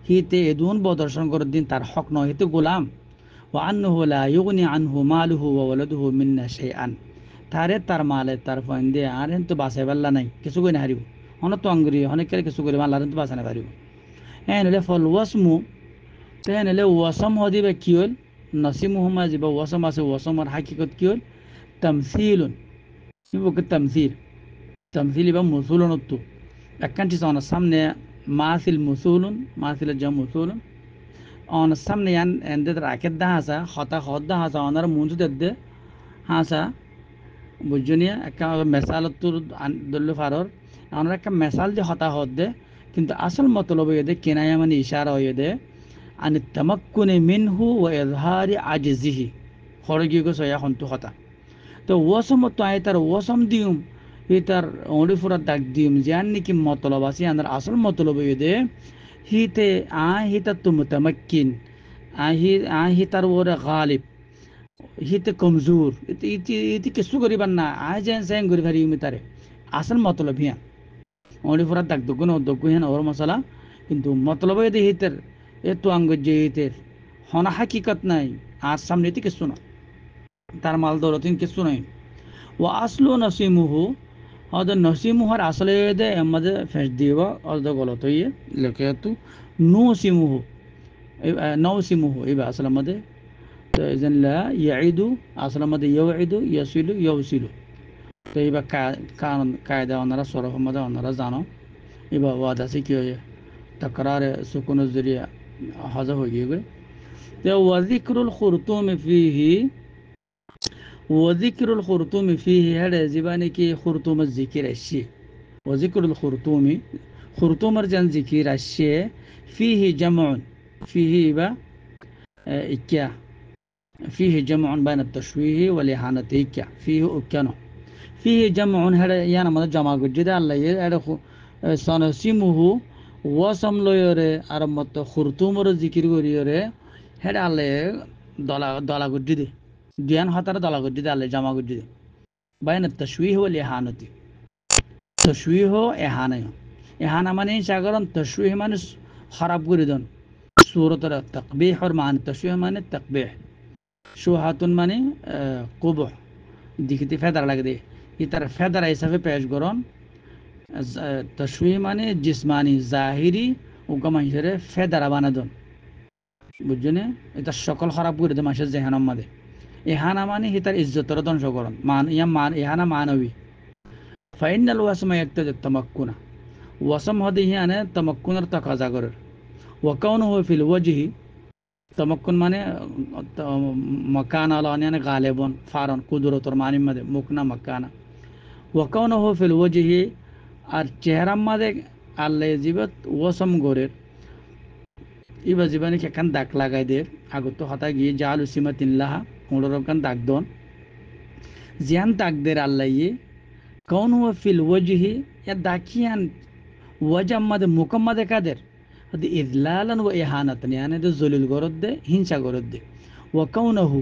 হিতে এদুন প্রদর্শন করে দিন তার হক নয় হিতে গোলাম ও আন্নাহু লা ইউগনি আনহু মালুহু ওয়া ওয়ালাদুহু মিন্না শাইআন তারে তার মালে তার ফন্দে আর হেন তো বাসাই পাল্লা নাই কিছু কই না হারিব অনেক তো আঙ্গুরি অনেক কিছু করে মাল্লার তো বাঁচানো পারিব হ্যাঁ নিলে ফল ওয়াসমু তো হ্যাঁ নিলে ওয়াসম হদিবে কি হল নসি মুহাম্মদ যিবা ওয়াসম আছে ওয়াসমৰ হাকিকত কি হল তামসিলুন ইবুকে তামসিল বা মুসুলুন উত্তু একখানটি অনার সামনে মাসিল মুসুলুন মাসিলের যা মুসুলুন অনার সামনে এনদে রাকের দা হাসা হতা হদ দা হাসা অনার মুঞ্জু দেদ্দে হাসা বুঝজনিয়া একটা মেসাল তুর দল্লু ফারর আমরা একটা মেসাল যে হতা হদ দে কিন্তু আসল মতলব হয়ে দে কেনায়া মানে ইশারা হয়ে দে আনি তামাক্কুনি মিনহু ওয়া ইজহারি আজিজিহি খরগি গো সয়া হন্তু হতা তো ওসম তো আই তার ওসম দিউম হি তার ওড়ি ফুরা দাগ দিউম জান নাকি মতলব আছে আন্দার আসল মতলব হয়ে দে হিতে হিতা তু মুতামাক্কিন হি তার ওরে গালিব হিতে কমজোর ইতি কিছু করিবার না যেন সেন করি ভারি তারে আসল মতলব হিয়া ওড়ি ফুরা দাগ দগুন দগু হেন ওর মশলা কিন্তু মতলব হয়ে দে হিতের এতো আঙ্গ যে হিতের হনা হাকিকত নাই আর সামনে ইতি কিছু না তার মাল দৌলতিন কিছু নাই ও আসলো নসিমুহু হয়তো নসিমুহার আসলে দে এমদে ফেস দিবা অর্ধ গলত হইয়ে লেখে তু নুসিমুহু নৌসিমুহু এবার আসলে আমাদের তো এই জন্য ইয়াইদু আসলে আমাদের ইয়ইদু ইয়াসিলু ইয়সিলু তো এবার কায়দা ওনারা সরফ আমাদের ওনারা জানো এবার ওয়াদ আছে কি হয়ে তকরার সুকুনের জরিয়া হাজা হয়ে গিয়ে তো ওয়াজিক্রুল খুরতুম ফিহি وذكر الخرطوم فيه هذا زباني كي خرطوم الذكر الشيء وذكر الخرطوم خرطوم رجال ذكر الشيء فيه جمع فيه با إكيا فيه جمع بين التشويه والإهانة إكيا فيه أكنو فيه جمع هذا يعني ما جمع جدا الله هذا سنسمه وسم له يره أرمت خرطوم الذكر يره هذا الله دلا جدا জ্ঞান হাতারা দলা করতে দে আল্লাহ জামা করতে দে বাইন তশবিহ ওয়াল ইহানতি তশবিহ ইহানা ইহানা মানে সাগরন তশবিহ মানে খারাপ করে দেন সূরতের তাকবীহ এর মানে তশবিহ মানে তাকবীহ শুহাতুন মানে কুবহ দিকিতে ফেদার লাগে দে ইতার ফেদার হিসাবে পেশ করন তশবিহ মানে জিসমানি জাহিরি উগমা হিসেবে ফেদারা বানাদন বুঝছেন এটা সকল খারাপ করে দে মানুষের জেহানার মধ্যে ইহানা মানে হিতার ইজ্জতর ধ্বংসকরণ ইহানা মানবী ফাইনাল ওয়াসমা একটা তামাক্কুনা ওয়াসম হদে হিয়ানে তামাক্কুনের তাকাজা করে ওয়াকাউনুহু ফিল ওয়াজহি তামাক্কুন মানে মাকান আলানে গালিবন ফারন কুদরতর মানি মধ্যে মুকনা মাকানা ওয়াকাউনুহু ফিল ওয়াজহি আর চেহারার মধ্যে আল্লাহ জীবত ওয়াসম গরের ইবা জীবনে কেখান দাগ লাগাই দে আগত হতা গিয়ে জাল উসিমাতিল্লাহ হুড়রকান দাগ দন জিয়ান দাগ দের আল্লাহ কৌন হুয়া ফিল ওয়াজহি ইয়া দাকিয়ান ওয়াজাম মাদে মুকাম্মাদে কাদের হদি ইদলালান ওয়া ইহানাতান ইয়ানে দে জলিল গরদ দে হিংসা গরদ দে ওয়া কাউনহু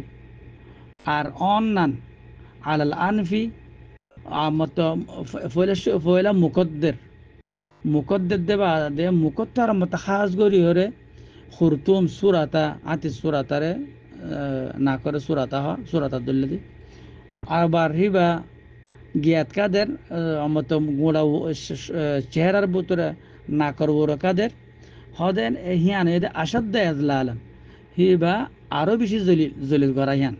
আর অন্নান আলাল আনফি আমত ফয়লা মুকদ্দের দেবা দে মুকত্তার মত খাস গরি হরে খুরতুম সুরাতা আতি সুরাতারে না করে সুরাতা হ সুরাতা দল্লদি আবার হিবা গিয়াত কাদের মত গোড়া চেহারার ভিতরে না করব কাদের হদেন হিয়ান এদের আসাদ্দ আজলালান হিবা আরো বেশি জলিল করা হিয়ান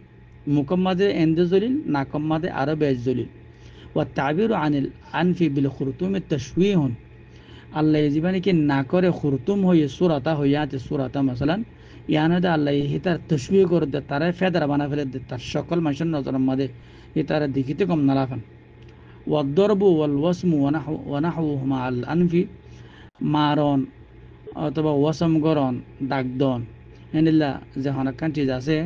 মুকম্মাদে এন্দে জলিল নাকম্মাদে আরো বেশ জলিল ওয়া তাবিরু আনিল আনফি বিল খুরতুম তাশবিহুন আল্লাহ জীবনে কি না করে খুরতুম হয়ে সুরাতা হইয়াতে সুরাতা মাসালান ইয়ানদে আল্লাহ হিতার তশবিহ করে দে তারা ফেদারা বানা ফেলে দে তার সকল মানুষের নজরের মধ্যে তারা দেখিতে কম না লাফান ওয়াদরবু ওয়াল ওয়াসমু ওয়ানাহুমা আল আনফি মারন অথবা ওয়াসম গরন দাগদন এনিল্লা যখন একখান চিজ আছে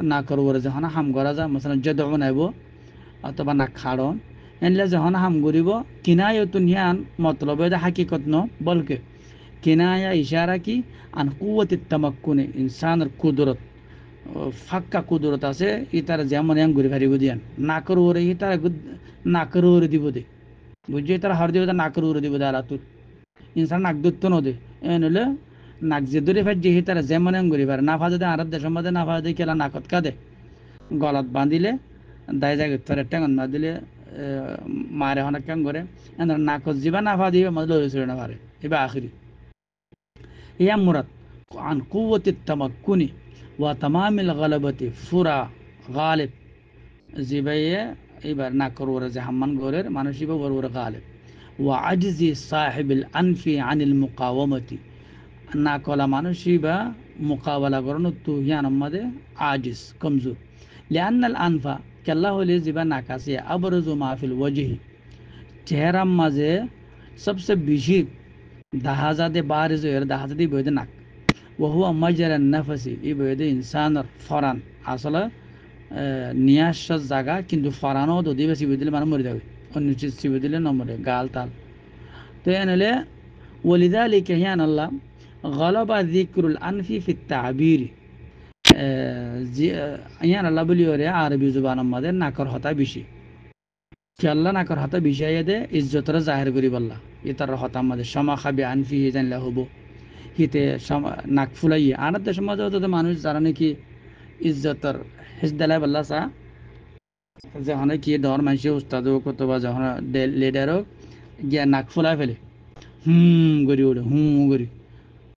না করব যখন হাম করা যায় মাসালান যদউ নাইব অথবা না খাড়ন এনলে যখন হাম করিব কিনায়তুন হিয়ান মতলব এটা হাকিকত ন বলকে কিনায়া ইশারা কি আন কুওয়াতি তামাক্কুনে ইনসানের কুদরত ফাক্কা কুদরত আছে ইতার যেমন এম ঘুরে ফারিব দিয়ান না করবরে ইতার না করবরে দিব দে বুঝছে তার হর দিব না করবরে দিব দে আলাতুর ইনসান নাক দত্ত ন দে এনলে নাক যে দূরে ফাজ যে তার যেমন এম ঘুরে ফারে না ফাজে দে আরব দেশের মধ্যে না ফাজে কেলা নাকত কাদে গলাত বাঁধিলে দায় জায়গা তোরে টেঙন না দিলে মারে অনেক কাম করে এনার নাকত জিবা না ফা দিবে মজলো হয়েছিল না পারে এবার আখিরি ইয়া মুরাদ আন কুওয়াতি তামাক্কুনি ওয়া তামামিল গালাবাতি ফুরা গালিব জিবাইয়ে এবার নাকর ওরা যে হাম্মান গরের মানুষই বা ওর গালেব ওয়া আজজি সাহেবিল আনফি আনিল মুকাওয়ামতি না কলা মানুষই বা মোকাবেলা করানো তো হিয়ান আমাদের আজিজ কমজোর লিয়ান্নাল আনফা কেল্লা হলে জিবা নাকাসিয়া আবরজু মাহফিল ওয়াজহি চেহারার মাঝে সবচেয়ে বেশি দাহাজাদে বারিজ এর দাহাজাদি বইতে নাক ওহুয়া মাজার নাফসি এই বইতে ইনসানের ফরান আসলে নিয়াস জায়গা কিন্তু ফরানও যদি বেশি বই দিলে মানে মরে যাবে অন্য চিজ চিবি দিলে নমরে গাল তাল তো এনেলে ولذلك হিয়ান আল্লাহ غلب ذكر الأنف في التعبير ইয়ান আল্লাহ বলি ওরে আরবি জুবান আমাদের নাকর হতা বেশি কি আল্লাহ নাকর হতা বেশি দে ইজ্জতরা জাহির করি বললা ইতার হতা আমাদের সমা খাবি আনফি জানলে হব হিতে নাক ফুলাইয়ে আনার দেশের মাঝে হতো মানুষ যারা নাকি ইজ্জতর হেস দেলাই বললা চা যখন কি ডর মানসি উস্তাদ হোক অথবা যখন লিডার হোক গিয়া নাক ফুলাই ফেলে করি ওঠে করি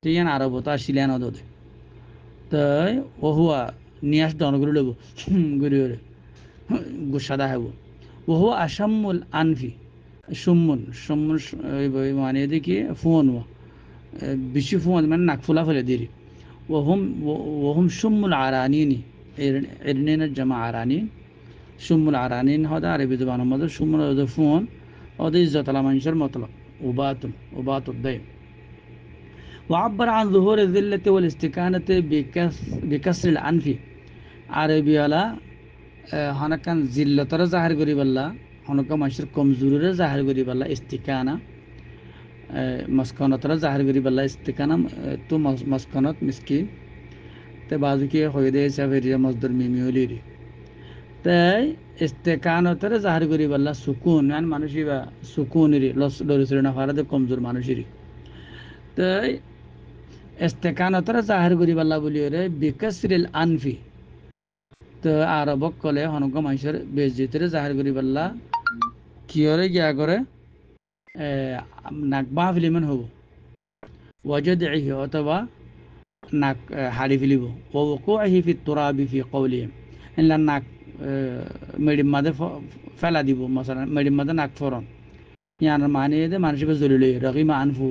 ঠিক আছে আরব তো আসিলেন ওদের তাই ওহুয়া নিয়ে আসতে অনেকগুলো লেবো ঘুরি ওরে গুসাদা হব ওহুয়া আসাম্মুল আনফি সুম্মুন সুম্মুন মানে দেখি ফোন বেশি ফোন মানে নাক ফুলা ফেলে দিরি ওহুম সুম্মুল আরানিনি এরনের জামা আরানিন সুম্মুল আরানিন হদা আরবি জবান মধ্যে সুম্মুল ওদের ফোন ওদের ইজ্জতলা মানুষের মতলব উবাতুল দেয় وعبر عن ظهور الذلة والاستكانة بكسر الأنف عربي على هنكان ذلة ظاهر করি বললা হনকা মানুষের কমজোরিরে জাহির করি বললা ইস্তিকানা মস্কানত জাহির করি বললা ইস্তিকানা তো মস্কানত মিসকিন তে বাজু কি হয়ে দেছে ফেরিয়া মজদুর মিমিউলিরি তাই ইস্তিকানত জাহির করি বললা সুকুন মানে মানুষই বা সুকুনেরই লস দরিসরে না ফারাদে কমজোর মানুষেরই তাই ইস্তেকানতরা জাহির করি পাল্লা বলি রে বিকাসরিল আনফি তো আরবক কলে হনক মানুষের বেজিতরে জাহির করি পাল্লা কিয়রে গিয়া করে নাক বাঁ ফিলিমেন হব ওয়াজদ ইহি অথবা নাক হাড়ি ফিলিব ও কোহি ফি তুরাবি ফি কওলিহিম এলা নাক মেডিম মাদে ফেলা দিব মশলা মেডিম মাদে নাক ফরন ইয়ার মানে দে মানুষকে জলিলে রহিমা আনফু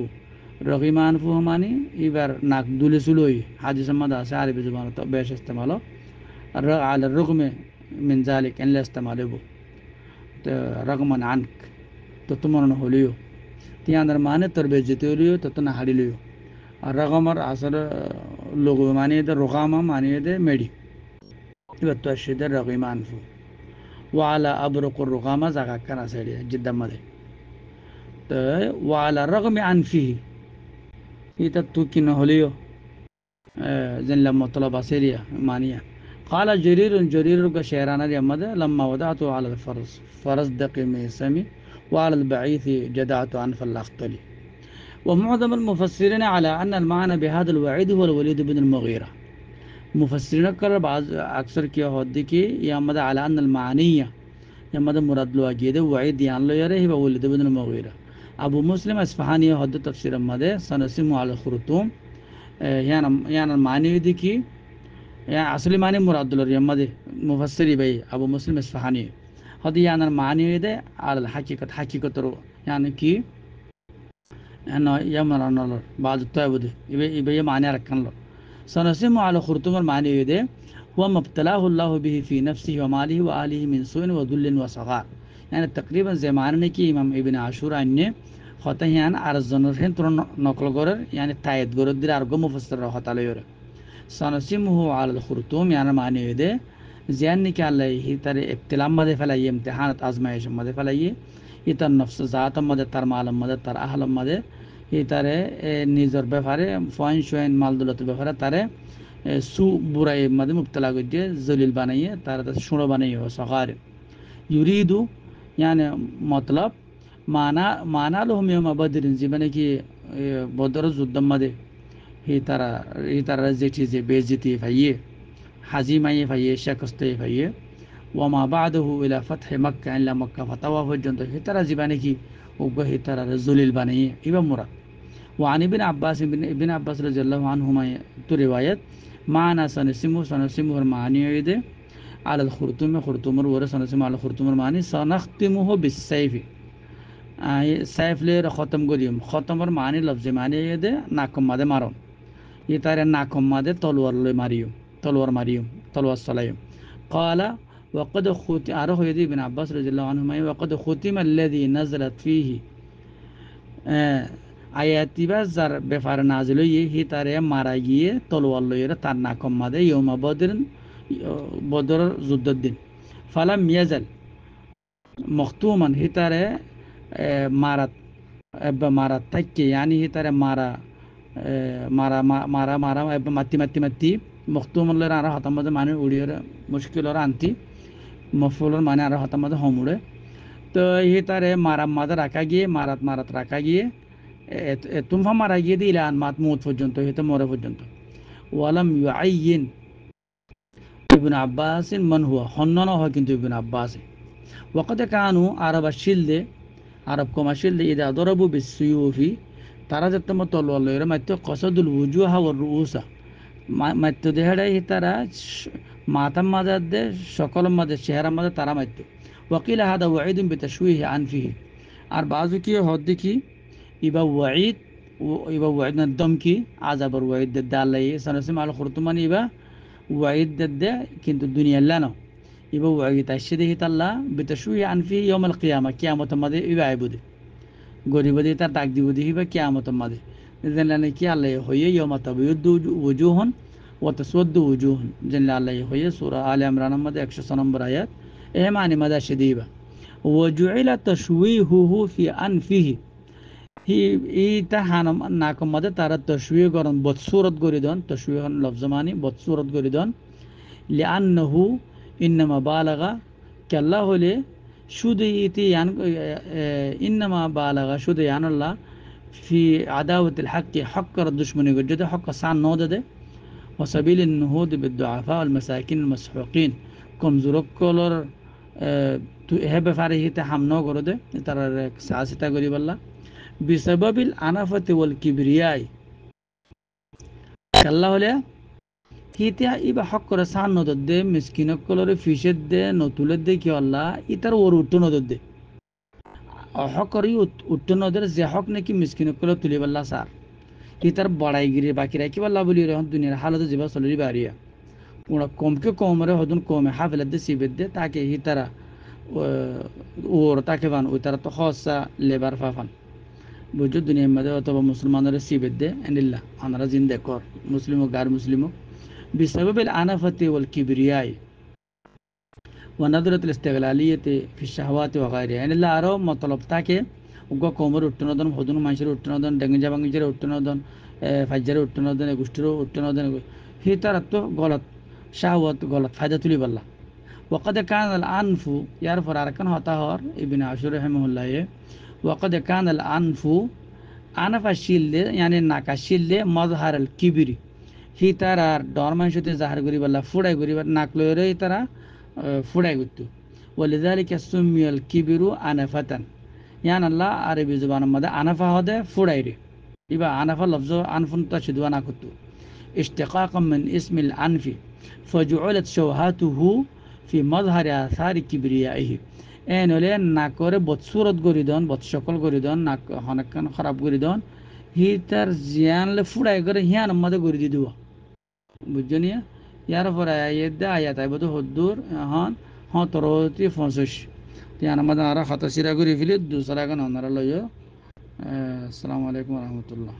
রহিমান ফুহ মানে এবার নাক দুলে চুলোই হাদিসের মধ্যে আছে আরবি জবান তো বেশ ইস্তেমাল আল রকমে মিন জালিক এনলে ইস্তেমাল হবো তো রকমান আনক তো তোমার হলিও তিয়াদের মানে তোর বেজিতে হলিও তো না হারিলিও আর রকমার আসলে লোক মানিয়ে দে রোকামা মানিয়ে দে মেডি এবার তো আসে রহিমান ফু ওয়ালা আবরকুর রোকামা জায়গা কান আছে জিদ্দার মধ্যে তো ওয়ালা রকমে আনফিহি এটা তো কিনা হলেও জানলাম মতলব আসেরিয়া মানিয়া قال جرير شعرانا يمد لما وضعت على فرس دقي ميسمي وعلى البعيث جدعت عنف الأخطلي ومعظم المفسرين على أن المعنى بهذا الوعيد هو الوليد بن المغيرة مفسرين كر بعض أكثر كيا هودي يمد على أن المعنية يمد مراد له أجيد وعيد يعني له يره هو وليد بن المغيرة أبو مسلم إسفهاني هذا تفسير مده سنسمع على الخرطوم يعني المعني ديكي يعني أصلي معني مراد له يمده مفسري بي أبو مسلم إسفهاني هذا يعني المعني ده على حقيقة رو يعني كي أنه يمر الله بعض التوابد يبي معني ركن له سنسمع على الخرطوم المعني ده هو ما ابتلاه الله به في نفسه وماله وآله من سوء وذل وصغار يعني تقريبا زي ما عرفنا كي إمام ابن عاشور عنه خطه يعني أرزنور هن ترى نقل قرر يعني تايد قرر دير أرجو مفسر خطا ليره سنسمه على الخرطوم يعني معنى ده زيان كي الله هي ترى ابتلاء مده فلايه امتحانات آزمائش مده فلايه يتر نفس ذات مده تر مال مده تر أهل مده هي ترى نيزر بفاره فاين شوين مال دولت بفاره ترى سو براي مده مبتلا قديه زليل بنائيه ترى شنو بنائيه وصغار يريد يعني مطلب माना लोहम यौम बदर जीवने की बदर जुद्दम मदे ही तारा जे चीज़ें बेइज्जती फाइये हाजिमाये फाइये शकस्ते फाइये वमा बादहु इला फतह मक्का इला मक्का फतवा फजंत ही तारा जीवने की उग ही तारा जुलिल बनिये इबा मुरा वानी बिन अब्बास रज़ियल्लाहु अन्हुमा तो रिवायत माना सनसिमु और मानी दे আলাল খুরতুমে খুরতুমর ওরে সনসিম আল খুরতুমর মানি সনাখতিমুহু বিসাইফি সাইফ লে খতম করিম খতমর মানি লফজে মানি দে নাকম মাদে মারম ই তারে নাকম মাদে তলোয়ার লই মারিও তলোয়ার মারিও তলোয়ার চলাইও ক্বালা ওয়াকাদ খুতি আরো হয়ে দি ইবনে আব্বাস রাদিয়াল্লাহু আনহুমা ওয়াকাদ খুতিমা আল্লাযী নাযালাত ফীহি আয়াতিবা যার ব্যাপারে নাজিল হই হি তারে মারা গিয়ে তলোয়ার লইরে তার নাকম মাদে ইয়মা বদর যুদ্ধের দিন ফালাম মিয়াজাল মখতুমান হি তারে মারাত মারা থাকি ইয়ানি হি তারে মারা মারা মারা মারা মাতি মাতি মাতি মখতুমলের আর হতার মধ্যে মানে উড়িয়ে মুশকিলর আনতি মফুলর মানে আর হতার মধ্যে হমুড়ে তো হি তারে মারা মাদে রাখা গিয়ে মারাত রাখা গিয়ে তুমফা মারা গিয়ে দিলে আন মাত মুত পর্যন্ত হইতে মরে পর্যন্ত ওয়ালাম ইউআইয়িন ইবনে আব্বাসিন মান হুয়া হন্নন হয় কিন্তু ইবনে আব্বাস ওয়াকাদ কানু আরব শিলদে আরব কমা শিলদে ইদা দরাবু বিসিয়ুফি তারা যত তলোয়ার লইরে মাত্র কসদুল উজুহা ওয়ার রুউসা মাত্র দেহড়াই তারা মাতাম মাদাদে সকল মাদে চেহারা মাদে তারা মাত্র ওয়াকিল হাদা ওয়াইদুম বিতাশউইহি আনফিহি আর বাজু কি হদ্দি কি ইবা ওয়াইদ না দমকি আযাবর ওয়াইদ দে আল্লাহ সানাসিম আল খুরতুমান ইবা ওয়াইদ দে কিন্তু দুনিয়া লানো ইবা ওয়াইদ আশিদি হিতাল্লাহ বিতাশউইহি আনফিহি ইয়াউমাল কিয়ামা কিয়ামত মাদে ইবা আইবুদি গরিবদি তার ডাক দিব দিবা কিয়ামত মাদে জেনলানে কি আল্লাহ হইয়ে ইয়াউমা তাবিয়ুদ্দু ওয়াজুহুন ওয়া তাসওয়াদ্দু ওয়াজুহুন জেনলা আল্লাহ হইয়ে সূরা আলে ইমরান মধ্যে 100 নম্বর আয়াত এ মানে মাদা শিদিবা ওয়াজুইলা তাশউইহুহু ফি আনফিহি হি ইতা হানাম নাকম মাদে তারা তাশউই করন বদসুরত গরিদন তাশউই হন লফজ মানে বদসুরত গরিদন লিআন্নাহু ইন্নামা বালাগা কাল্লা হলে শুধু ইতি ইন্নামা বালাগা শুধু আল্লাহ ফি আদাওয়াতিল হাক্কি হক্কর দুশমনি যদি হক্ক সান ন দে ওয়াসাবিল নুহুদ বিদ্দুআফা ওয়াল মাসাকিন আল মাসহুকিন কমজুরকলর হে ব্যাপারে হিতে হামন করে দে তার সাহসিতা করিবাল্লা বিসাবাবিল আনাফাতি ওয়াল কিবরিয়াই কাল্লা হলে হিতে ইবা হক্কর সান ন দে মিসকিনকলর ফিশের দে নতুলের দে কি আল্লাহ ইতার ওর উঠ্ট ন দে হকরি উঠ্ট নদের যে হক নাকি মিসকিনকল তুলিবাল্লা সার ইতার বড়াইগিরি বাকি রাখি পাল্লা বলি এখন দুনিয়ার হালত যাবা চলি বাড়িয়া ওরা কমকে কমরে হদুন কমে হাফেলার দে সিবের দে তাকে হিতারা ওর তাকে বান ওই তারা তো হসা লেবার ফাফান বুঝছো দুনিয়ার মধ্যে অথবা মুসলমানের সিবের দে আনিল্লা আনারা জিন্দে কর মুসলিম ও গার মুসলিম বিসাবাবিল আনাফাতি ওয়াল কিবরিয়াই ونظرة الاستغلالية في الشهوات وغيرها يعني لا أرى مطلب تاكي وقا كومر উঠনদন হদুন মাইশের উঠনদন ডেঙ্গজা বাঙ্গিজের উঠনদন ফাজ্জারের উঠনদন গুষ্টির উঠনদন হি তার তো গলত শাহওয়াত গলত ফায়দা তুলি বললা وقد كان الأنف يعرف أركان هطهر ابن عاشور رحمه الله وقد كان الأنف أنف الشيل يعني ناكاشيل مظهر الكبر হি তারা ডরমাংশতে জাহার করি বললা ফুড়াই করি নাক লইরে তারা ফুড়াই করত ওয়ালিযালিকা সুমিয়াল কিবিরু আনাফাতান ইয়ান আল্লাহ আরবি জবানের মধ্যে আনাফা হদে ফুড়াই রে ইবা আনাফা লফজ আনফুন তাশদু আনা করত ইশতিকাকাম মিন ইসমিল আনফি ফাজুলত শাওহাতুহু ফি মাজহারি আসারি কিবরিয়াহি এনলে নাকরে বদসুরত গরিদন বদশকল গরিদন নাক হনকান খারাপ গরিদন হি তার জিয়ানলে ফুড়াই করে হিয়ান মধ্যে গরি দি দিব বুঝজনিয়া ইয়ার পরে আয়াত আইব তো হদ্দুর হন তরতি 65 তিয়ান আমাদের আর খাতা সিরা করি ফেলি দুসরা গান ওনারা লইও আসসালামু আলাইকুম ওয়া রাহমাতুল্লাহ।